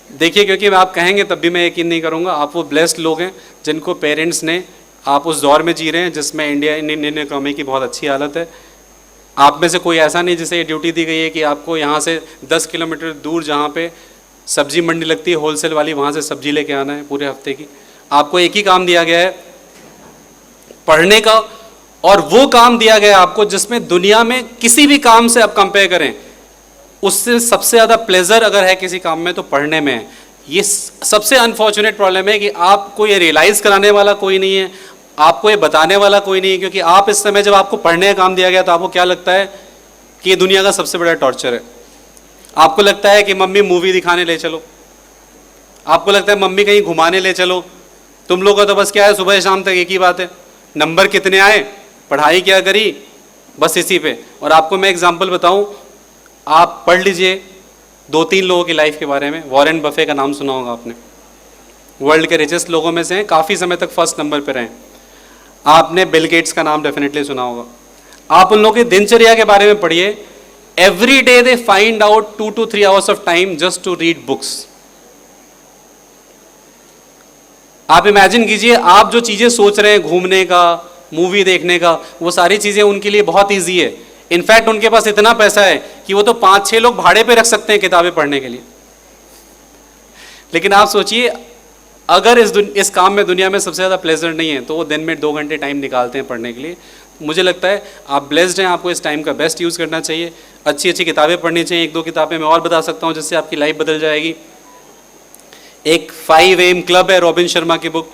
देखिए क्योंकि आप कहेंगे तब भी मैं यकीन नहीं करूँगा। आप वो ब्लेस्ड लोग हैं जिनको पेरेंट्स ने, आप उस दौर में जी रहे हैं जिसमें इंडियन इकोनॉमी की बहुत अच्छी हालत है। आप में से कोई ऐसा नहीं जिसे ये ड्यूटी दी गई है कि आपको यहाँ से 10 किलोमीटर दूर जहाँ पे सब्जी मंडी लगती है होलसेल वाली, वहाँ से सब्जी लेके आना है पूरे हफ्ते की। आपको एक ही काम दिया गया है, पढ़ने का और वो काम दिया गया आपको जिसमें दुनिया में किसी भी काम से आप कंपेयर करें उससे सबसे ज़्यादा प्लेजर अगर है किसी काम में तो पढ़ने में है। ये सबसे अनफॉर्चुनेट प्रॉब्लम है कि आपको ये रियलाइज़ कराने वाला कोई नहीं है, आपको ये बताने वाला कोई नहीं है, क्योंकि आप इस समय जब आपको पढ़ने का काम दिया गया तो आपको क्या लगता है कि ये दुनिया का सबसे बड़ा टॉर्चर है। आपको लगता है कि मम्मी मूवी दिखाने ले चलो, आपको लगता है मम्मी कहीं घुमाने ले चलो, तुम लोग का तो बस क्या है सुबह शाम तक एक ही बात है, नंबर कितने आए, पढ़ाई क्या करी, बस इसी पे। और आपको मैं एग्जांपल बताऊं, आप पढ़ लीजिए 2-3 लोगों की लाइफ के बारे में। वॉरेन बफे का नाम सुना होगा आपने, वर्ल्ड के रिचेस्ट लोगों में से हैं, काफ़ी समय तक फर्स्ट नंबर पर रहे। आपने बिल गेट्स का नाम डेफिनेटली सुना होगा। आप उन लोगों की दिनचर्या के बारे में पढ़िए। Every day they find out 2 to 3 hours of time just to read books. आप इमेजिन कीजिए, आप जो चीज़ें सोच रहे हैं घूमने का, मूवी देखने का, वो सारी चीज़ें उनके लिए बहुत ईजी है। इनफैक्ट उनके पास इतना पैसा है कि वो तो 5-6 लोग भाड़े पे रख सकते हैं किताबें पढ़ने के लिए। लेकिन आप सोचिए, अगर इस काम में दुनिया में सबसे ज़्यादा प्लेजर नहीं है तो वो दिन में 2 घंटे टाइम निकालते हैं पढ़ने के लिए। मुझे लगता है आप ब्लेस्ड हैं, आपको इस टाइम का बेस्ट यूज़ करना चाहिए। अच्छी अच्छी किताबें पढ़नी चाहिए। 1-2 किताबें मैं और बता सकता हूँ जिससे आपकी लाइफ बदल जाएगी। एक 5 AM क्लब है रॉबिन शर्मा की बुक,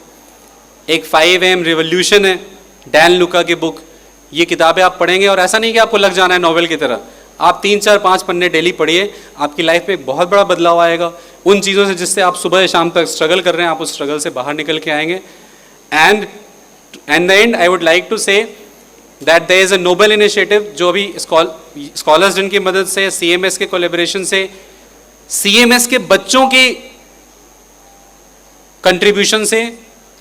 एक 5 AM रिवॉल्यूशन है डैन लुका की बुक। ये किताबें आप पढ़ेंगे और ऐसा नहीं कि आपको लग जाना है नॉवेल की तरह, आप 3-4-5 पन्ने डेली पढ़िए, आपकी लाइफ में एक बहुत बड़ा बदलाव आएगा। उन चीज़ों से जिससे आप सुबह शाम तक स्ट्रगल कर रहे हैं, आप उस स्ट्रगल से बाहर निकल के आएंगे। And at the end I would like to say that there is a noble initiative जो अभी स्कॉलर्स दिन की मदद से, CMS के कोलेबोरेशन से, CMS के बच्चों की कंट्रीब्यूशन से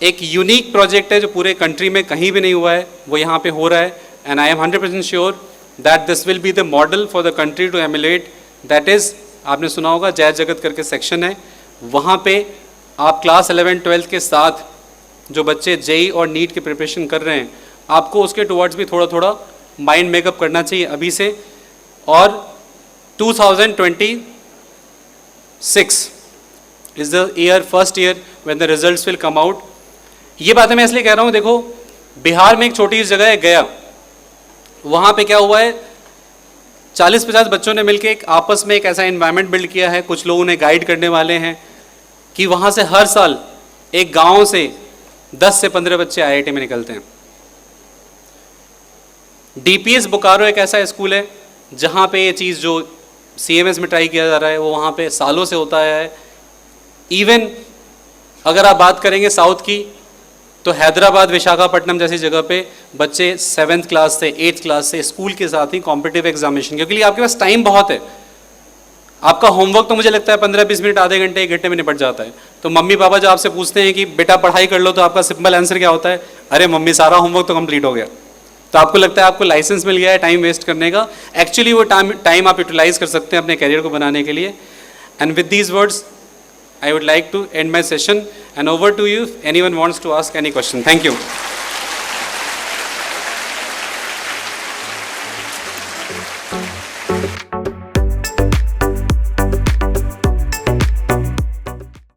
एक यूनिक प्रोजेक्ट है जो पूरे कंट्री में कहीं भी नहीं हुआ है, वो यहाँ पे हो रहा है। And I am 100% sure that this will be the model for the country to emulate. That is, आपने सुना होगा जय जगत करके सेक्शन है, वहाँ पे आप क्लास 11-12 के साथ जो बच्चे JEE और नीट की प्रिपरेशन कर रहे हैं, आपको उसके टुवर्ड्स भी थोड़ा थोड़ा माइंड मेकअप करना चाहिए अभी से। और 2026 is the year, first year when the results will come out. ये बातें मैं इसलिए कह रहा हूँ, देखो बिहार में एक छोटी सी जगह है गया, वहाँ पे क्या हुआ है, 40-50 बच्चों ने मिलकर एक आपस में एक ऐसा एनवायरनमेंट बिल्ड किया है, कुछ लोग उन्हें गाइड करने वाले हैं कि वहाँ से हर साल एक गाँव से 10 से 15 बच्चे IIT में निकलते हैं। DPS बोकारो एक ऐसा स्कूल है जहाँ पे ये चीज़ जो CMS में ट्राई किया जा रहा है वो वहाँ पे सालों से होता है। इवन अगर आप बात करेंगे साउथ की तो हैदराबाद, विशाखापट्टनम जैसी जगह पे बच्चे 7th क्लास से 8th क्लास से स्कूल के साथ ही कॉम्पिटिटिव एग्जामिनेशन, क्योंकि आपके पास टाइम बहुत है। आपका होमवर्क तो मुझे लगता है 15-20 मिनट, आधे घंटे, 1 घंटे में निपट जाता है। तो मम्मी पापा जब आपसे पूछते हैं कि बेटा पढ़ाई कर लो, तो आपका सिंपल आंसर क्या होता है, अरे मम्मी सारा होमवर्क तो कंप्लीट हो गया। तो आपको लगता है आपको लाइसेंस मिल गया है टाइम वेस्ट करने का। एक्चुअली वो टाइम आप यूटिलाइज कर सकते हैं अपने करियर को बनाने के लिए। And with these words I would like to end my session and over to you if anyone wants to ask any question. Thank you.